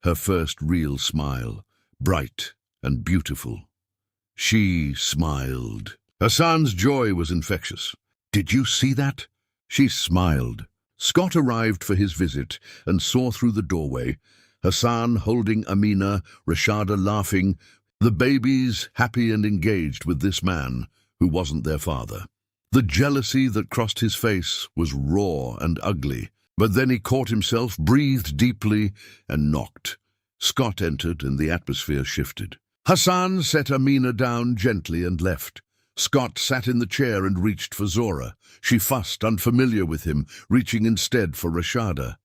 her first real smile, bright and beautiful. She smiled. Hassan's joy was infectious. Did you see that? She smiled. Scott arrived for his visit and saw through the doorway, Hassan holding Amina, Rashada laughing, the babies happy and engaged with this man who wasn't their father. The jealousy that crossed his face was raw and ugly, but then he caught himself, breathed deeply, and knocked. Scott entered and the atmosphere shifted. Hassan set Amina down gently and left. Scott sat in the chair and reached for Zora. She fussed, unfamiliar with him, reaching instead for Rashada.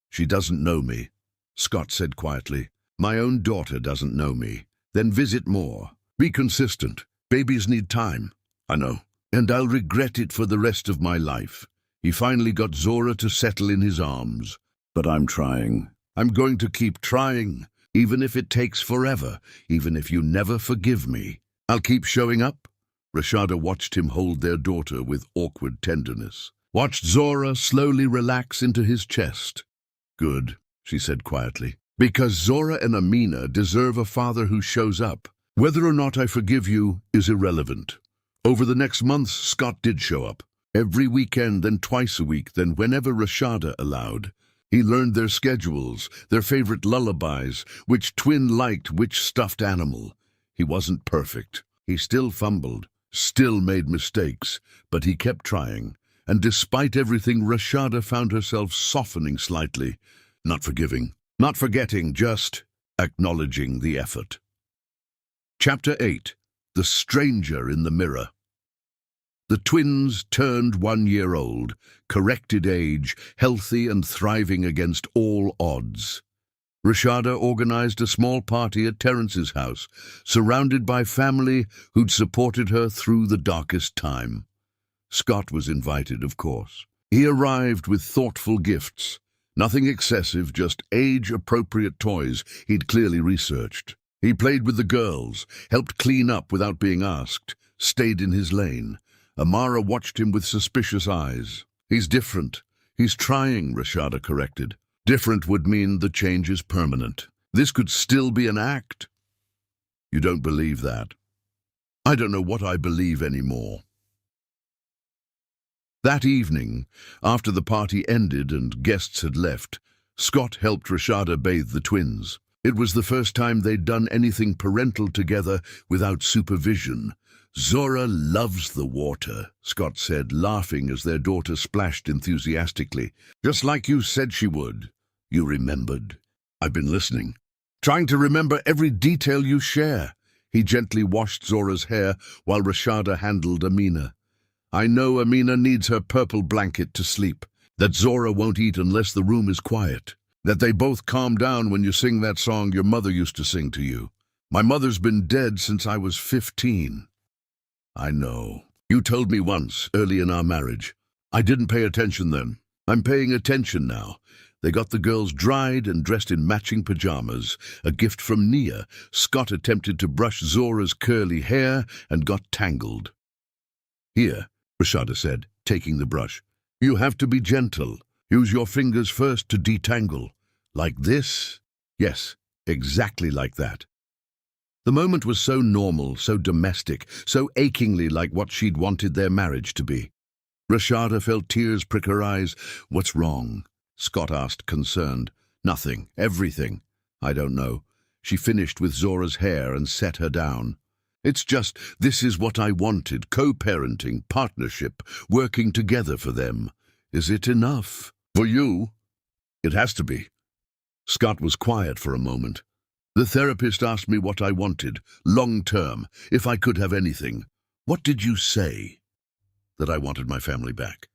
She doesn't know me, Scott said quietly. My own daughter doesn't know me. Then visit more. Be consistent. Babies need time. I know. And I'll regret it for the rest of my life. He finally got Zora to settle in his arms. But I'm trying. I'm going to keep trying, even if it takes forever, even if you never forgive me. I'll keep showing up. Rashada watched him hold their daughter with awkward tenderness. Watched Zora slowly relax into his chest. Good, she said quietly. Because Zora and Amina deserve a father who shows up. Whether or not I forgive you is irrelevant. Over the next months, Scott did show up. Every weekend, then twice a week, then whenever Rashada allowed. He learned their schedules, their favorite lullabies, which twin liked which stuffed animal. He wasn't perfect. He still fumbled, still made mistakes, but he kept trying. And despite everything, Rashada found herself softening slightly, not forgiving, not forgetting, just acknowledging the effort. Chapter 8. The Stranger in the Mirror. The twins turned 1 year old, corrected age, healthy and thriving against all odds. Rashada organized a small party at Terence's house, surrounded by family who'd supported her through the darkest time. Scott was invited, of course. He arrived with thoughtful gifts. Nothing excessive, just age-appropriate toys he'd clearly researched. He played with the girls, helped clean up without being asked, stayed in his lane. Amara watched him with suspicious eyes. He's different. He's trying, Rashada corrected. Different would mean the change is permanent. This could still be an act. You don't believe that? I don't know what I believe anymore. That evening, after the party ended and guests had left, Scott helped Rashada bathe the twins. It was the first time they'd done anything parental together without supervision. Zora loves the water, Scott said, laughing as their daughter splashed enthusiastically. Just like you said she would. You remembered. I've been listening. Trying to remember every detail you share. He gently washed Zora's hair while Rashada handled Amina. I know Amina needs her purple blanket to sleep. That Zora won't eat unless the room is quiet. That they both calm down when you sing that song your mother used to sing to you. My mother's been dead since I was 15. I know. You told me once, early in our marriage. I didn't pay attention then. I'm paying attention now. They got the girls dried and dressed in matching pajamas, a gift from Nia. Scott attempted to brush Zora's curly hair and got tangled. Here, Rashada said, taking the brush. You have to be gentle. Use your fingers first to detangle. Like this? Yes, exactly like that. The moment was so normal, so domestic, so achingly like what she'd wanted their marriage to be. Rashada felt tears prick her eyes. What's wrong? Scott asked, concerned. Nothing. Everything. I don't know. She finished with Zora's hair and set her down. It's just, this is what I wanted. Co-parenting, partnership, working together for them. Is it enough? For you? It has to be. Scott was quiet for a moment. The therapist asked me what I wanted, long-term, if I could have anything. What did you say? That I wanted my family back.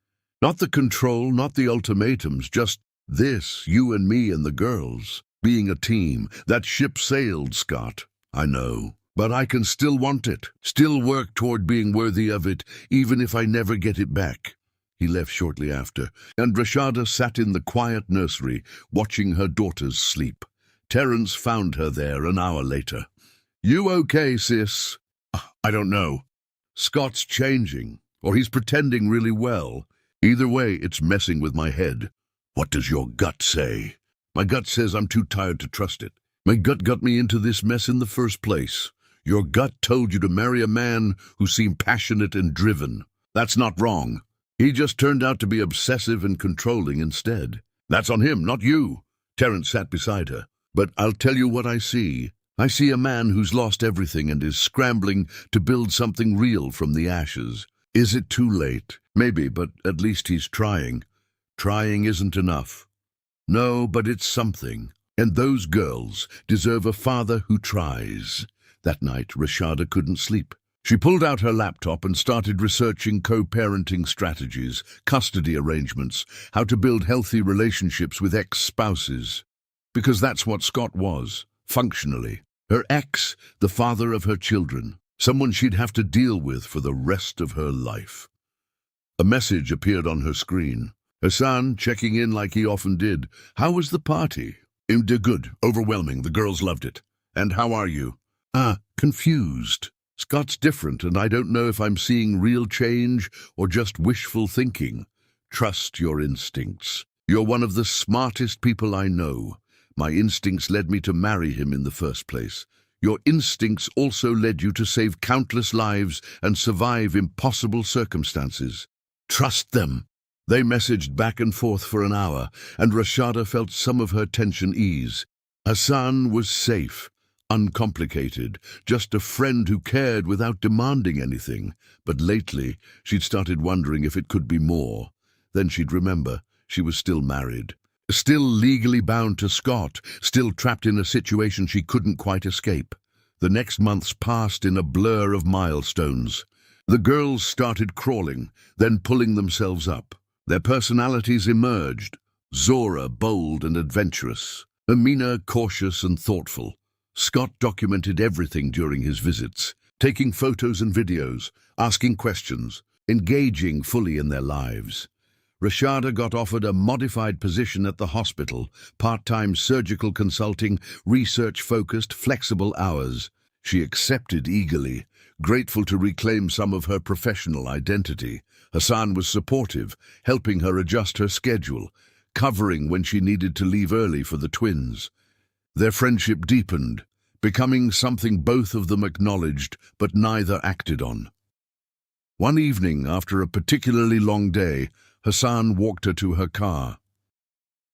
Not the control, not the ultimatums, just this, you and me and the girls. Being a team. That ship sailed, Scott. I know. But I can still want it, still work toward being worthy of it, even if I never get it back. He left shortly after, and Rashada sat in the quiet nursery, watching her daughters sleep. Terence found her there an hour later. You okay, sis? I don't know. Scott's changing, or he's pretending really well. Either way, it's messing with my head. What does your gut say? My gut says I'm too tired to trust it. My gut got me into this mess in the first place. Your gut told you to marry a man who seemed passionate and driven. That's not wrong. He just turned out to be obsessive and controlling instead. That's on him, not you. Terence sat beside her. But I'll tell you what I see. I see a man who's lost everything and is scrambling to build something real from the ashes. Is it too late? Maybe, but at least he's trying. Trying isn't enough. No, but it's something. And those girls deserve a father who tries. That night, Rashada couldn't sleep. She pulled out her laptop and started researching co-parenting strategies, custody arrangements, how to build healthy relationships with ex-spouses. Because that's what Scott was, functionally. Her ex, the father of her children, someone she'd have to deal with for the rest of her life. A message appeared on her screen. Hassan, checking in like he often did. How was the party? Good, overwhelming, the girls loved it. And how are you? Confused. Scott's different, and I don't know if I'm seeing real change or just wishful thinking. Trust your instincts. You're one of the smartest people I know. My instincts led me to marry him in the first place. Your instincts also led you to save countless lives and survive impossible circumstances. Trust them. They messaged back and forth for an hour, and Rashada felt some of her tension ease. Hassan was safe. Uncomplicated, just a friend who cared without demanding anything. But lately, she'd started wondering if it could be more. Then she'd remember she was still married. Still legally bound to Scott, still trapped in a situation she couldn't quite escape. The next months passed in a blur of milestones. The girls started crawling, then pulling themselves up. Their personalities emerged. Zora bold and adventurous, Amina cautious and thoughtful. Scott documented everything during his visits, taking photos and videos, asking questions, engaging fully in their lives. Rashada got offered a modified position at the hospital, part-time surgical consulting, research-focused, flexible hours. She accepted eagerly, grateful to reclaim some of her professional identity. Hassan was supportive, helping her adjust her schedule, covering when she needed to leave early for the twins. Their friendship deepened, becoming something both of them acknowledged but neither acted on. One evening, after a particularly long day, Hassan walked her to her car.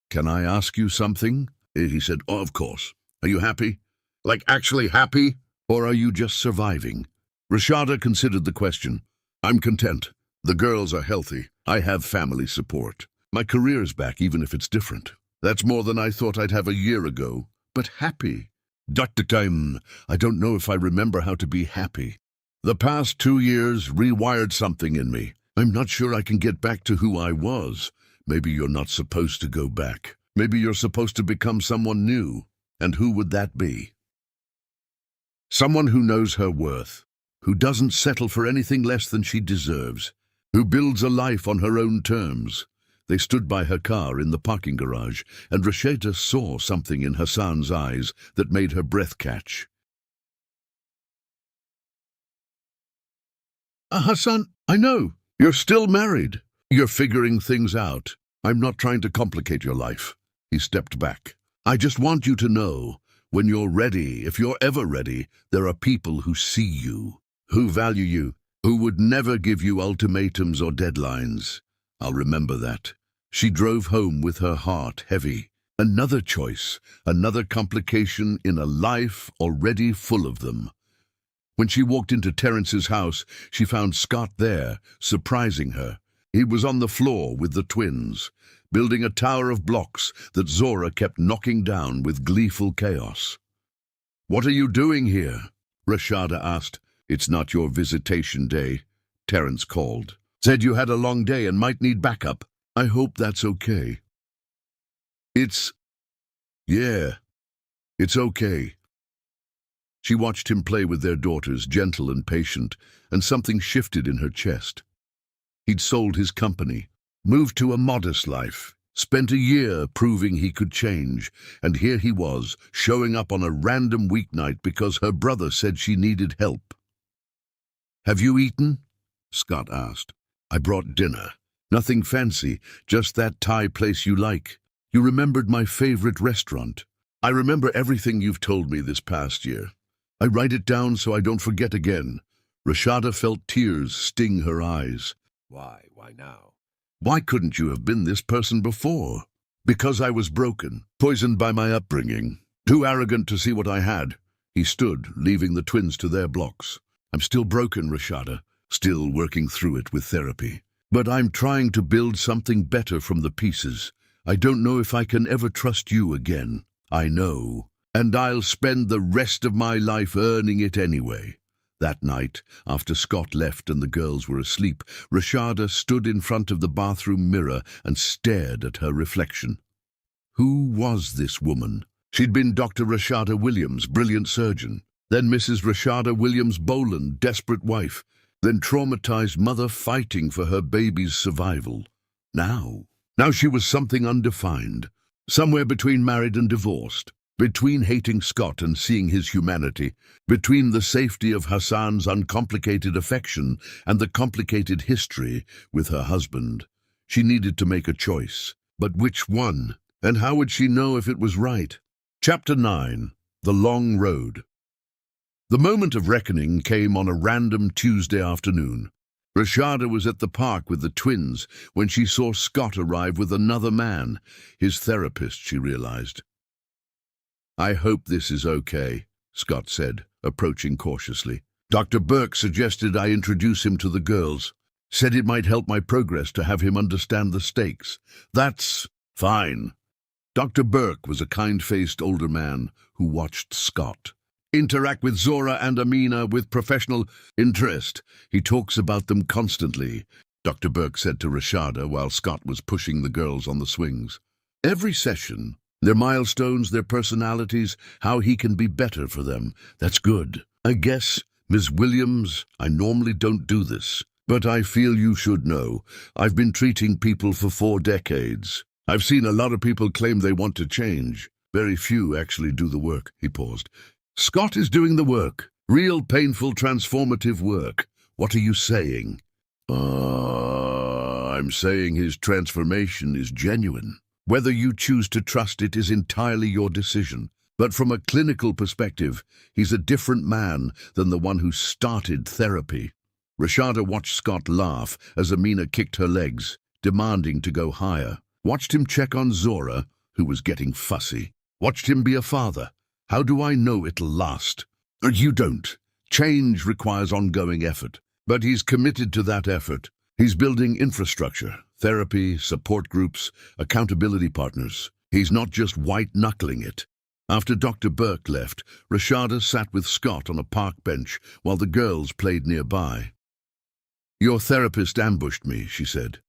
"Can I ask you something?" he said. "Oh, of course. Are you happy? Like actually happy? Or are you just surviving?" Rashada considered the question. "I'm content. The girls are healthy. I have family support. My career's back even if it's different. That's more than I thought I'd have a year ago. But happy? Dr. Time, I don't know if I remember how to be happy. The past 2 years rewired something in me. I'm not sure I can get back to who I was. Maybe you're not supposed to go back. Maybe you're supposed to become someone new. And who would that be? Someone who knows her worth, who doesn't settle for anything less than she deserves, who builds a life on her own terms." They stood by her car in the parking garage, and Rashada saw something in Hassan's eyes that made her breath catch. Hassan, I know. You're still married. You're figuring things out. I'm not trying to complicate your life." He stepped back. "I just want you to know, when you're ready, if you're ever ready, there are people who see you, who value you, who would never give you ultimatums or deadlines. I'll remember that." She drove home with her heart heavy. Another choice, another complication in a life already full of them. When she walked into Terence's house, she found Scott there, surprising her. He was on the floor with the twins, building a tower of blocks that Zora kept knocking down with gleeful chaos. "What are you doing here?" Rashada asked. "It's not your visitation day," Terence called. "Said you had a long day and might need backup. I hope that's okay." Yeah, it's okay." She watched him play with their daughters, gentle and patient, and something shifted in her chest. He'd sold his company, moved to a modest life, spent a year proving he could change, and here he was, showing up on a random weeknight because her brother said she needed help. "Have you eaten?" Scott asked. "I brought dinner. Nothing fancy, just that Thai place you like. You remembered my favorite restaurant. I remember everything you've told me this past year. I write it down so I don't forget again." Rashada felt tears sting her eyes. Why? Why now? "Why couldn't you have been this person before?" "Because I was broken, poisoned by my upbringing, too arrogant to see what I had." He stood, leaving the twins to their blocks. "I'm still broken, Rashada, still working through it with therapy. But I'm trying to build something better from the pieces. I don't know if I can ever trust you again. I know. And I'll spend the rest of my life earning it anyway." That night, after Scott left and the girls were asleep, Rashada stood in front of the bathroom mirror and stared at her reflection. Who was this woman? She'd been Dr. Rashada Williams, brilliant surgeon, then Mrs. Rashada Williams Boland, desperate wife, then traumatized mother fighting for her baby's survival. Now she was something undefined, somewhere between married and divorced. Between hating Scott and seeing his humanity, between the safety of Hassan's uncomplicated affection and the complicated history with her husband. She needed to make a choice. But which one? And how would she know if it was right? Chapter 9. The Long Road. The moment of reckoning came on a random Tuesday afternoon. Rashada was at the park with the twins when she saw Scott arrive with another man, his therapist, she realized. "I hope this is okay," Scott said, approaching cautiously. "Dr. Burke suggested I introduce him to the girls. Said it might help my progress to have him understand the stakes." "That's fine." Dr. Burke was a kind-faced older man who watched Scott. interact with Zora and Amina with professional interest. He talks about them constantly, Dr. Burke said to Rashada while Scott was pushing the girls on the swings. Every session, their milestones, their personalities, how he can be better for them. That's good. I guess, Ms. Williams, I normally don't do this, but I feel you should know. I've been treating people for 4 decades. I've seen a lot of people claim they want to change. Very few actually do the work. He paused. Scott is doing the work. Real, painful, transformative work. What are you saying? I'm saying his transformation is genuine. Whether you choose to trust it is entirely your decision. But from a clinical perspective, he's a different man than the one who started therapy. Rashada watched Scott laugh as Amina kicked her legs, demanding to go higher. Watched him check on Zora, who was getting fussy. Watched him be a father. How do I know it'll last? You don't. Change requires ongoing effort. But he's committed to that effort. He's building infrastructure, therapy, support groups, accountability partners. He's not just white-knuckling it. After Dr. Burke left, Rashada sat with Scott on a park bench while the girls played nearby. Your therapist ambushed me, she said.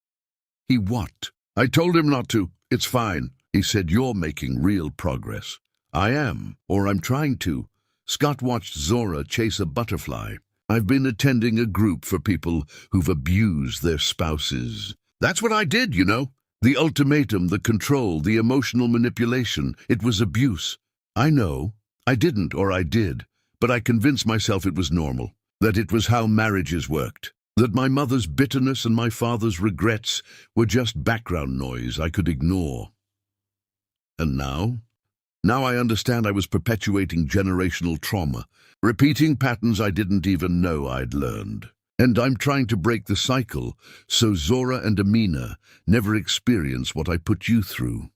He what? I told him not to. It's fine. He said you're making real progress. I am, or I'm trying to. Scott watched Zora chase a butterfly. I've been attending a group for people who've abused their spouses. That's what I did, you know. The ultimatum, the control, the emotional manipulation. It was abuse. I know. I didn't, or I did. But I convinced myself it was normal. That it was how marriages worked. That my mother's bitterness and my father's regrets were just background noise I could ignore. And now? Now I understand I was perpetuating generational trauma, repeating patterns I didn't even know I'd learned. And I'm trying to break the cycle so Zora and Amina never experience what I put you through.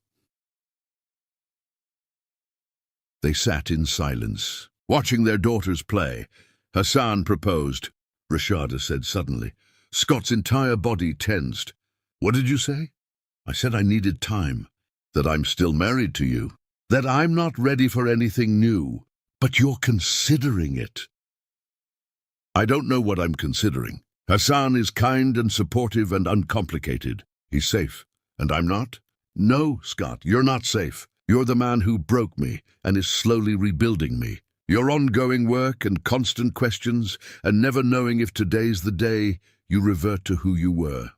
They sat in silence, watching their daughters play. Hassan proposed, Rashada said suddenly. Scott's entire body tensed. What did you say? I said I needed time, that I'm still married to you, that I'm not ready for anything new, but you're considering it. I don't know what I'm considering. Hassan is kind and supportive and uncomplicated. He's safe, and I'm not? No, Scott, you're not safe. You're the man who broke me and is slowly rebuilding me. Your ongoing work and constant questions and never knowing if today's the day you revert to who you were.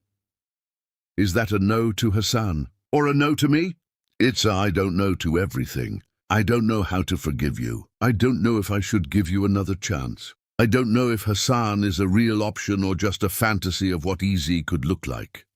Is that a no to Hassan? Or a no to me? It's a I don't know to everything. I don't know how to forgive you. I don't know if I should give you another chance. I don't know if Hassan is a real option or just a fantasy of what easy could look like.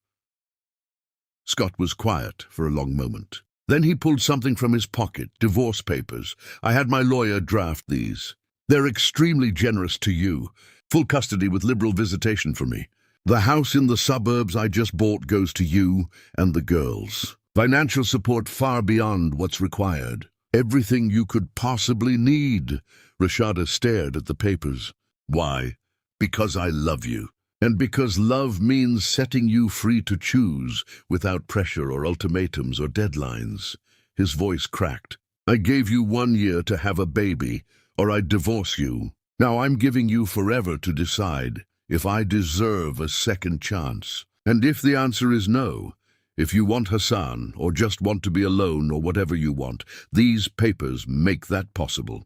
Scott was quiet for a long moment. Then he pulled something from his pocket, divorce papers. I had my lawyer draft these. They're extremely generous to you. Full custody with liberal visitation for me. The house in the suburbs I just bought goes to you and the girls. Financial support far beyond what's required. Everything you could possibly need. Rashada stared at the papers. Why? Because I love you. And because love means setting you free to choose without pressure or ultimatums or deadlines. His voice cracked. I gave you 1 year to have a baby, or I'd divorce you. Now I'm giving you forever to decide if I deserve a second chance. And if the answer is no, if you want Hassan or just want to be alone or whatever you want, these papers make that possible.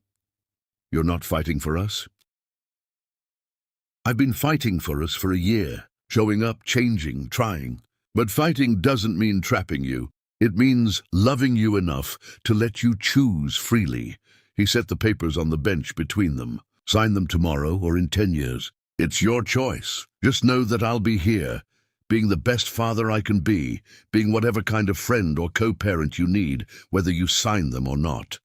You're not fighting for us? I've been fighting for us for a year, showing up, changing, trying. But fighting doesn't mean trapping you. It means loving you enough to let you choose freely. He set the papers on the bench between them. Sign them tomorrow or in 10 years. It's your choice. Just know that I'll be here, being the best father I can be, being whatever kind of friend or co-parent you need, whether you sign them or not.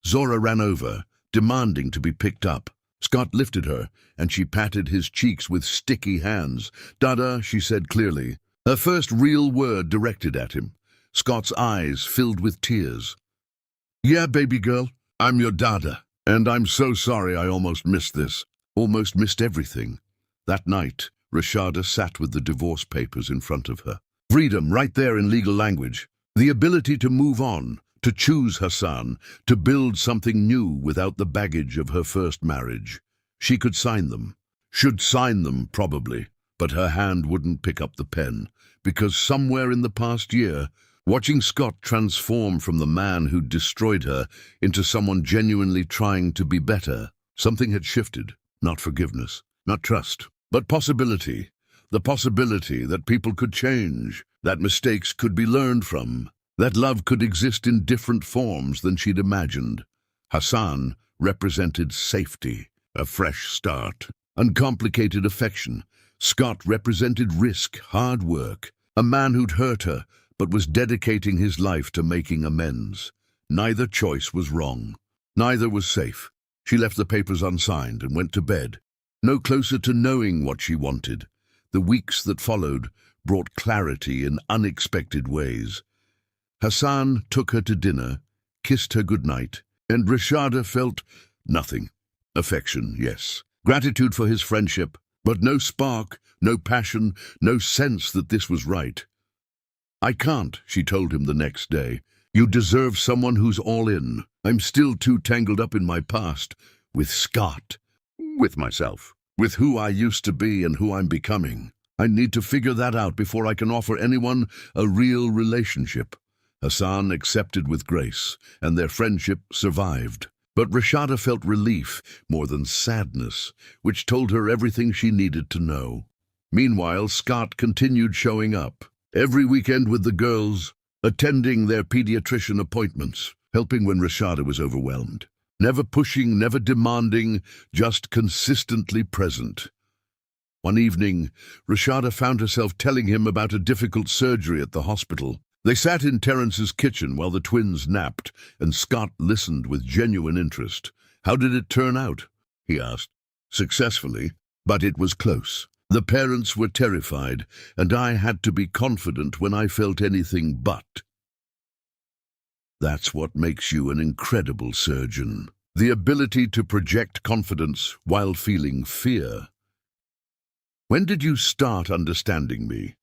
Zora ran over, demanding to be picked up. Scott lifted her, and she patted his cheeks with sticky hands. Dada, she said clearly, her first real word directed at him. Scott's eyes filled with tears. Yeah, baby girl, I'm your Dada, and I'm so sorry I almost missed this. Almost missed everything. That night, Rashada sat with the divorce papers in front of her. Freedom right there in legal language. The ability to move on, to choose Hassan, to build something new without the baggage of her first marriage. She could sign them, should sign them probably, but her hand wouldn't pick up the pen, because somewhere in the past year, watching Scott transform from the man who'd destroyed her into someone genuinely trying to be better, something had shifted. Not forgiveness, not trust, but possibility. The possibility that people could change, that mistakes could be learned from, that love could exist in different forms than she'd imagined. Hassan represented safety, a fresh start, uncomplicated affection. Scott represented risk, hard work, a man who'd hurt her but was dedicating his life to making amends. Neither choice was wrong. Neither was safe. She left the papers unsigned and went to bed, no closer to knowing what she wanted. The weeks that followed brought clarity in unexpected ways. Hassan took her to dinner, kissed her goodnight, and Rashada felt nothing. Affection, yes. Gratitude for his friendship, but no spark, no passion, no sense that this was right. "I can't," she told him the next day. "You deserve someone who's all in. I'm still too tangled up in my past, with Scott, with myself, with who I used to be and who I'm becoming. I need to figure that out before I can offer anyone a real relationship." Hassan accepted with grace, and their friendship survived. But Rashada felt relief more than sadness, which told her everything she needed to know. Meanwhile, Scott continued showing up, every weekend with the girls, attending their pediatrician appointments, helping when Rashada was overwhelmed. Never pushing, never demanding, just consistently present. One evening, Rashada found herself telling him about a difficult surgery at the hospital. They sat in Terence's kitchen while the twins napped, and Scott listened with genuine interest. "How did it turn out?" he asked. "Successfully, but it was close. The parents were terrified, and I had to be confident when I felt anything but." That's what makes you an incredible surgeon. The ability to project confidence while feeling fear. "When did you start understanding me?"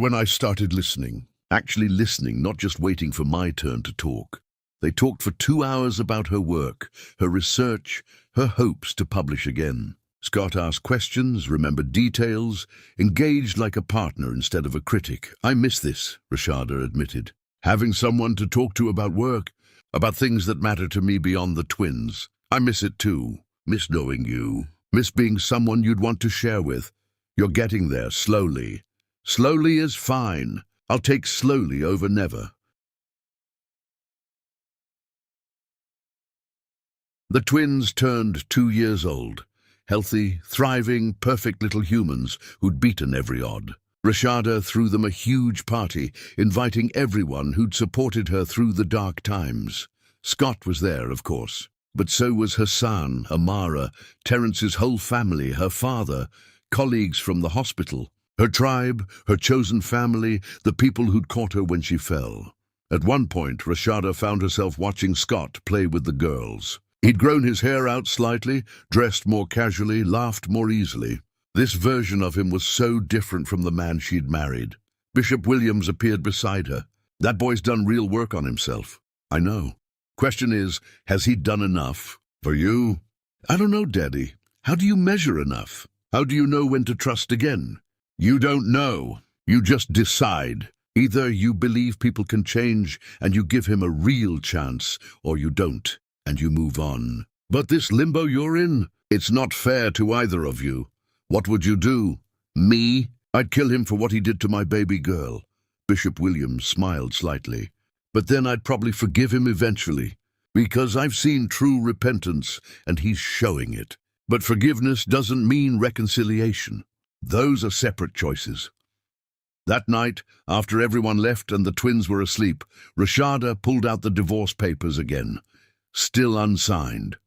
"When I started listening. Actually listening, not just waiting for my turn to talk." They talked for 2 hours about her work, her research, her hopes to publish again. Scott asked questions, remembered details, engaged like a partner instead of a critic. "I miss this," Rashada admitted. "Having someone to talk to about work, about things that matter to me beyond the twins. I miss it too. Miss knowing you. Miss being someone you'd want to share with. You're getting there, slowly. Slowly is fine. I'll take slowly over never." The twins turned 2 years old. Healthy, thriving, perfect little humans who'd beaten every odd. Rashada threw them a huge party, inviting everyone who'd supported her through the dark times. Scott was there, of course, but so was Hassan, Amara, Terence's whole family, her father, colleagues from the hospital, her tribe, her chosen family, the people who'd caught her when she fell. At one point, Rashada found herself watching Scott play with the girls. He'd grown his hair out slightly, dressed more casually, laughed more easily. This version of him was so different from the man she'd married. Bishop Williams appeared beside her. "That boy's done real work on himself." "I know. Question is, has he done enough? For you?" "I don't know, Daddy. How do you measure enough? How do you know when to trust again?" "You don't know. You just decide. Either you believe people can change and you give him a real chance, or you don't, and you move on. But this limbo you're in, it's not fair to either of you. What would you do? Me? I'd kill him for what he did to my baby girl." Bishop Williams smiled slightly. "But then I'd probably forgive him eventually, because I've seen true repentance, and he's showing it. But forgiveness doesn't mean reconciliation. Those are separate choices." That night, after everyone left and the twins were asleep, Rashada pulled out the divorce papers again. Still unsigned.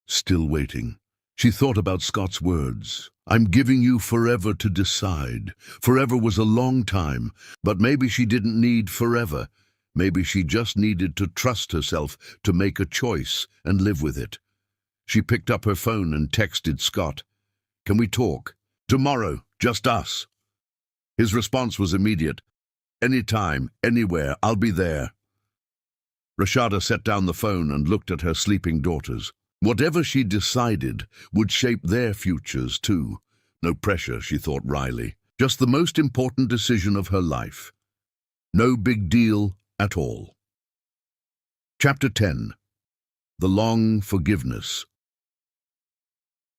Still waiting. She thought about Scott's words. "I'm giving you forever to decide." Forever was a long time, but maybe she didn't need forever. Maybe she just needed to trust herself to make a choice and live with it. She picked up her phone and texted Scott. "Can we talk? Tomorrow, just us." His response was immediate. Anytime, anywhere, I'll be there." Rashada set down the phone and looked at her sleeping daughters. Whatever she decided would shape their futures too. No pressure, she thought wryly. Just the most important decision of her life. No big deal at all. Chapter 10. The Long Forgiveness.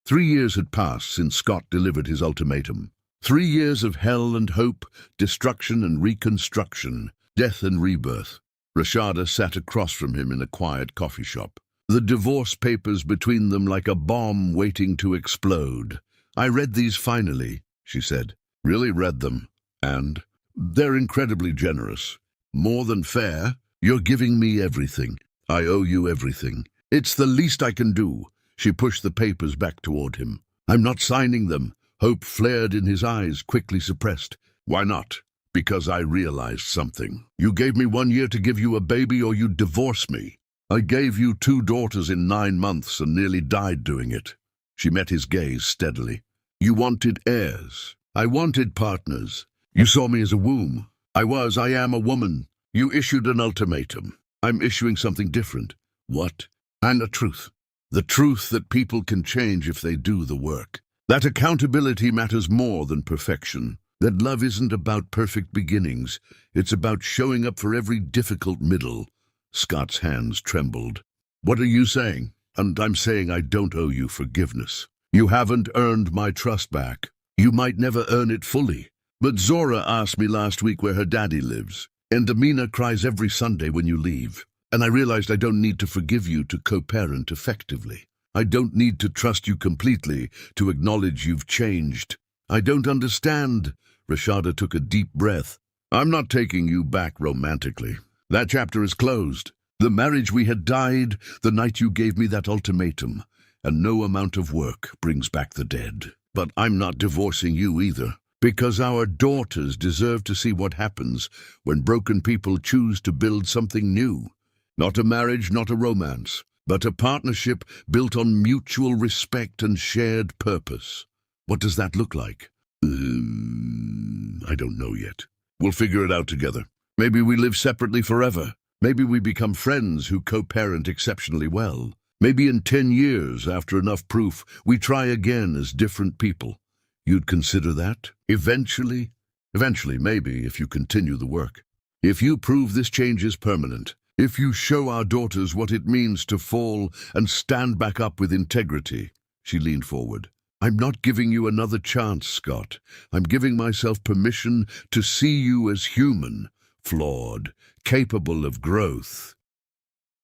3 years had passed since Scott delivered his ultimatum. 3 years of hell and hope, destruction and reconstruction, death and rebirth. Rashada sat across from him in a quiet coffee shop, the divorce papers between them like a bomb waiting to explode. "I read these finally," she said. "Really read them. And they're incredibly generous. More than fair. You're giving me everything. I owe you everything. It's the least I can do." She pushed the papers back toward him. "I'm not signing them." Hope flared in his eyes, quickly suppressed. "Why not?" "Because I realized something. You gave me 1 year to give you a baby or you'd divorce me. I gave you 2 daughters in 9 months and nearly died doing it." She met his gaze steadily. "You wanted heirs. I wanted partners. You saw me as a womb. I am a woman. You issued an ultimatum. I'm issuing something different." "What?" "And a truth. The truth that people can change if they do the work. That accountability matters more than perfection. That love isn't about perfect beginnings. It's about showing up for every difficult middle." Scott's hands trembled. "What are you saying?" "And I'm saying I don't owe you forgiveness. You haven't earned my trust back. You might never earn it fully. But Zora asked me last week where her daddy lives, and Amina cries every Sunday when you leave. And I realized I don't need to forgive you to co-parent effectively. I don't need to trust you completely to acknowledge you've changed. I don't understand." Rashada took a deep breath. "I'm not taking you back romantically. That chapter is closed. The marriage we had died the night you gave me that ultimatum, and no amount of work brings back the dead. But I'm not divorcing you either, because our daughters deserve to see what happens when broken people choose to build something new. Not a marriage, not a romance, but a partnership built on mutual respect and shared purpose. What does that look like?" "I don't know yet. We'll figure it out together. Maybe we live separately forever. Maybe we become friends who co-parent exceptionally well. Maybe in 10 years, after enough proof, we try again as different people. You'd consider that? Eventually? Eventually, maybe, if you continue the work. If you prove this change is permanent. If you show our daughters what it means to fall and stand back up with integrity." She leaned forward. "I'm not giving you another chance, Scott. I'm giving myself permission to see you as human, flawed, capable of growth."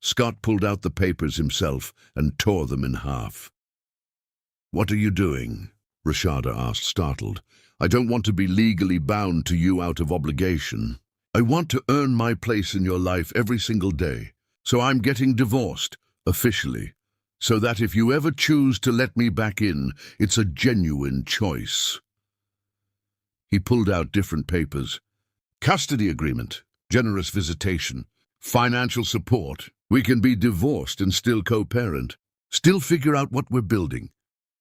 Scott pulled out the papers himself and tore them in half. "What are you doing?" Rashada asked, startled. "I don't want to be legally bound to you out of obligation. I want to earn my place in your life every single day. So I'm getting divorced, officially. So that if you ever choose to let me back in, it's a genuine choice." He pulled out different papers. "Custody agreement, generous visitation, financial support. We can be divorced and still co-parent. Still figure out what we're building."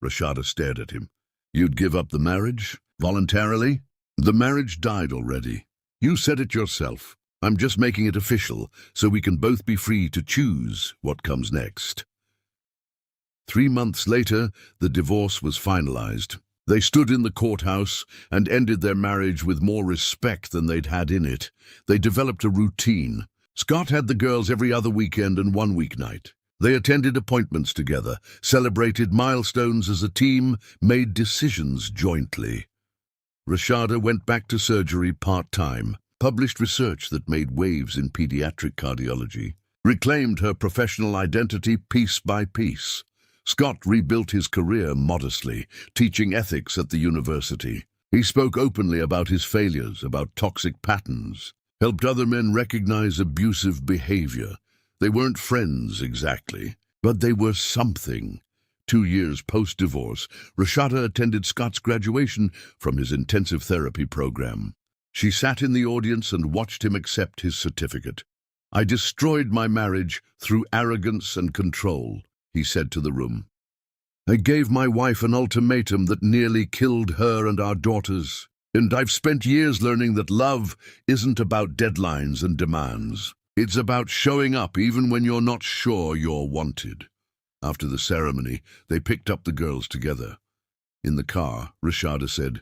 Rashada stared at him. "You'd give up the marriage? Voluntarily?" "The marriage died already. You said it yourself. I'm just making it official so we can both be free to choose what comes next." 3 months later, the divorce was finalized. They stood in the courthouse and ended their marriage with more respect than they'd had in it. They developed a routine. Scott had the girls every other weekend and one weeknight. They attended appointments together, celebrated milestones as a team, made decisions jointly. Rashada went back to surgery part-time, published research that made waves in pediatric cardiology, reclaimed her professional identity piece by piece. Scott rebuilt his career modestly, teaching ethics at the university. He spoke openly about his failures, about toxic patterns, helped other men recognize abusive behavior. They weren't friends exactly, but they were something. 2 years post-divorce, Rashada attended Scott's graduation from his intensive therapy program. She sat in the audience and watched him accept his certificate. "I destroyed my marriage through arrogance and control," he said to the room. "I gave my wife an ultimatum that nearly killed her and our daughters. And I've spent years learning that love isn't about deadlines and demands. It's about showing up even when you're not sure you're wanted. After the ceremony, they picked up the girls together. In the car, Rashada said,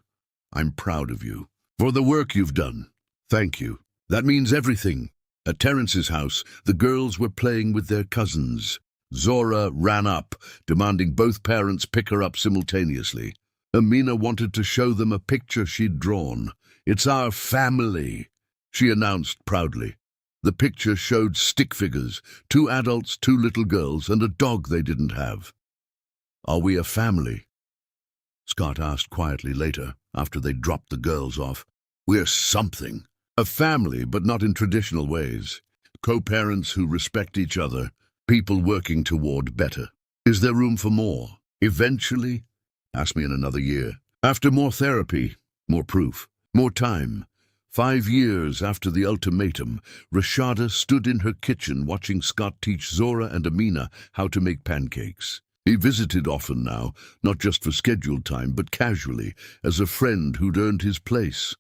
"I'm proud of you. For the work you've done. Thank you. That means everything." At Terence's house, the girls were playing with their cousins. Zora ran up, demanding both parents pick her up simultaneously. Amina wanted to show them a picture she'd drawn. "It's our family," she announced proudly. The picture showed stick figures, 2 adults, 2 little girls, and a dog they didn't have. "Are we a family?" Scott asked quietly later, after they dropped the girls off. "We're something. A family, but not in traditional ways. Co-parents who respect each other, people working toward better. Is there room for more? Eventually? Ask me in another year. After more therapy, more proof, more time." 5 years after the ultimatum, Rashada stood in her kitchen watching Scott teach Zora and Amina how to make pancakes. He visited often now, not just for scheduled time, but casually, as a friend who'd earned his place.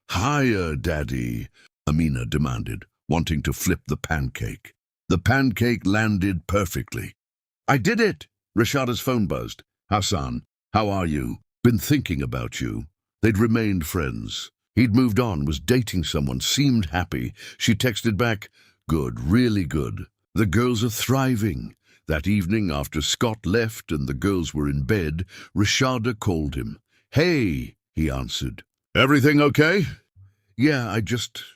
"Higher, Daddy," Amina demanded, wanting to flip the pancake. The pancake landed perfectly. "I did it!" Rashada's phone buzzed. "Hassan, how are you? Been thinking about you." They'd remained friends. He'd moved on, was dating someone, seemed happy. She texted back, "Good, really good. The girls are thriving." That evening, after Scott left and the girls were in bed, Rashada called him. "Hey," he answered. "Everything okay?" "Yeah,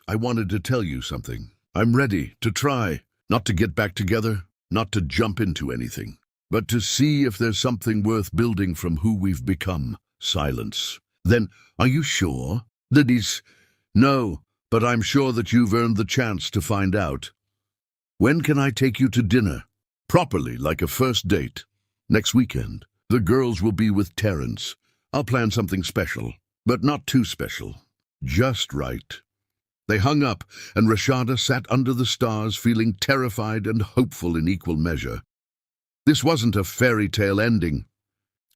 I wanted to tell you something. I'm ready to try. Not to get back together, not to jump into anything, but to see if there's something worth building from who we've become." Silence. Then, "Are you sure?" "No, but I'm sure that you've earned the chance to find out." "When can I take you to dinner? Properly, like a first date." "Next weekend. The girls will be with Terence. I'll plan something special, but not too special. Just right." They hung up, and Rashada sat under the stars, feeling terrified and hopeful in equal measure. This wasn't a fairy tale ending.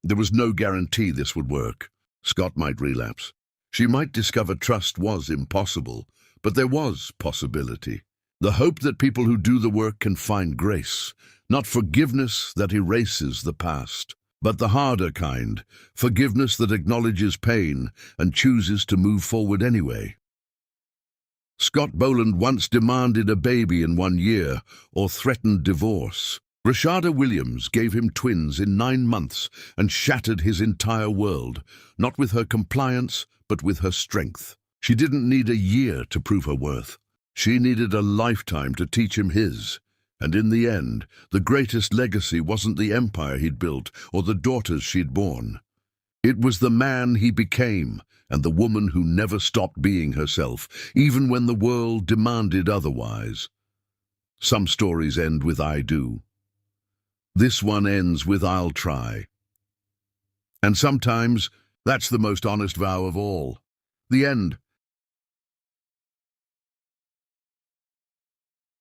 There was no guarantee this would work. Scott might relapse. She might discover trust was impossible, but there was possibility. The hope that people who do the work can find grace, not forgiveness that erases the past, but the harder kind, forgiveness that acknowledges pain and chooses to move forward anyway. Scott Boland once demanded a baby in 1 year or threatened divorce. Rashada Williams gave him twins in 9 months and shattered his entire world, not with her compliance, but with her strength. She didn't need a year to prove her worth. She needed a lifetime to teach him his. And in the end, the greatest legacy wasn't the empire he'd built or the daughters she'd borne. It was the man he became and the woman who never stopped being herself, even when the world demanded otherwise. Some stories end with "I do." This one ends with "I'll try." And sometimes that's the most honest vow of all. The end.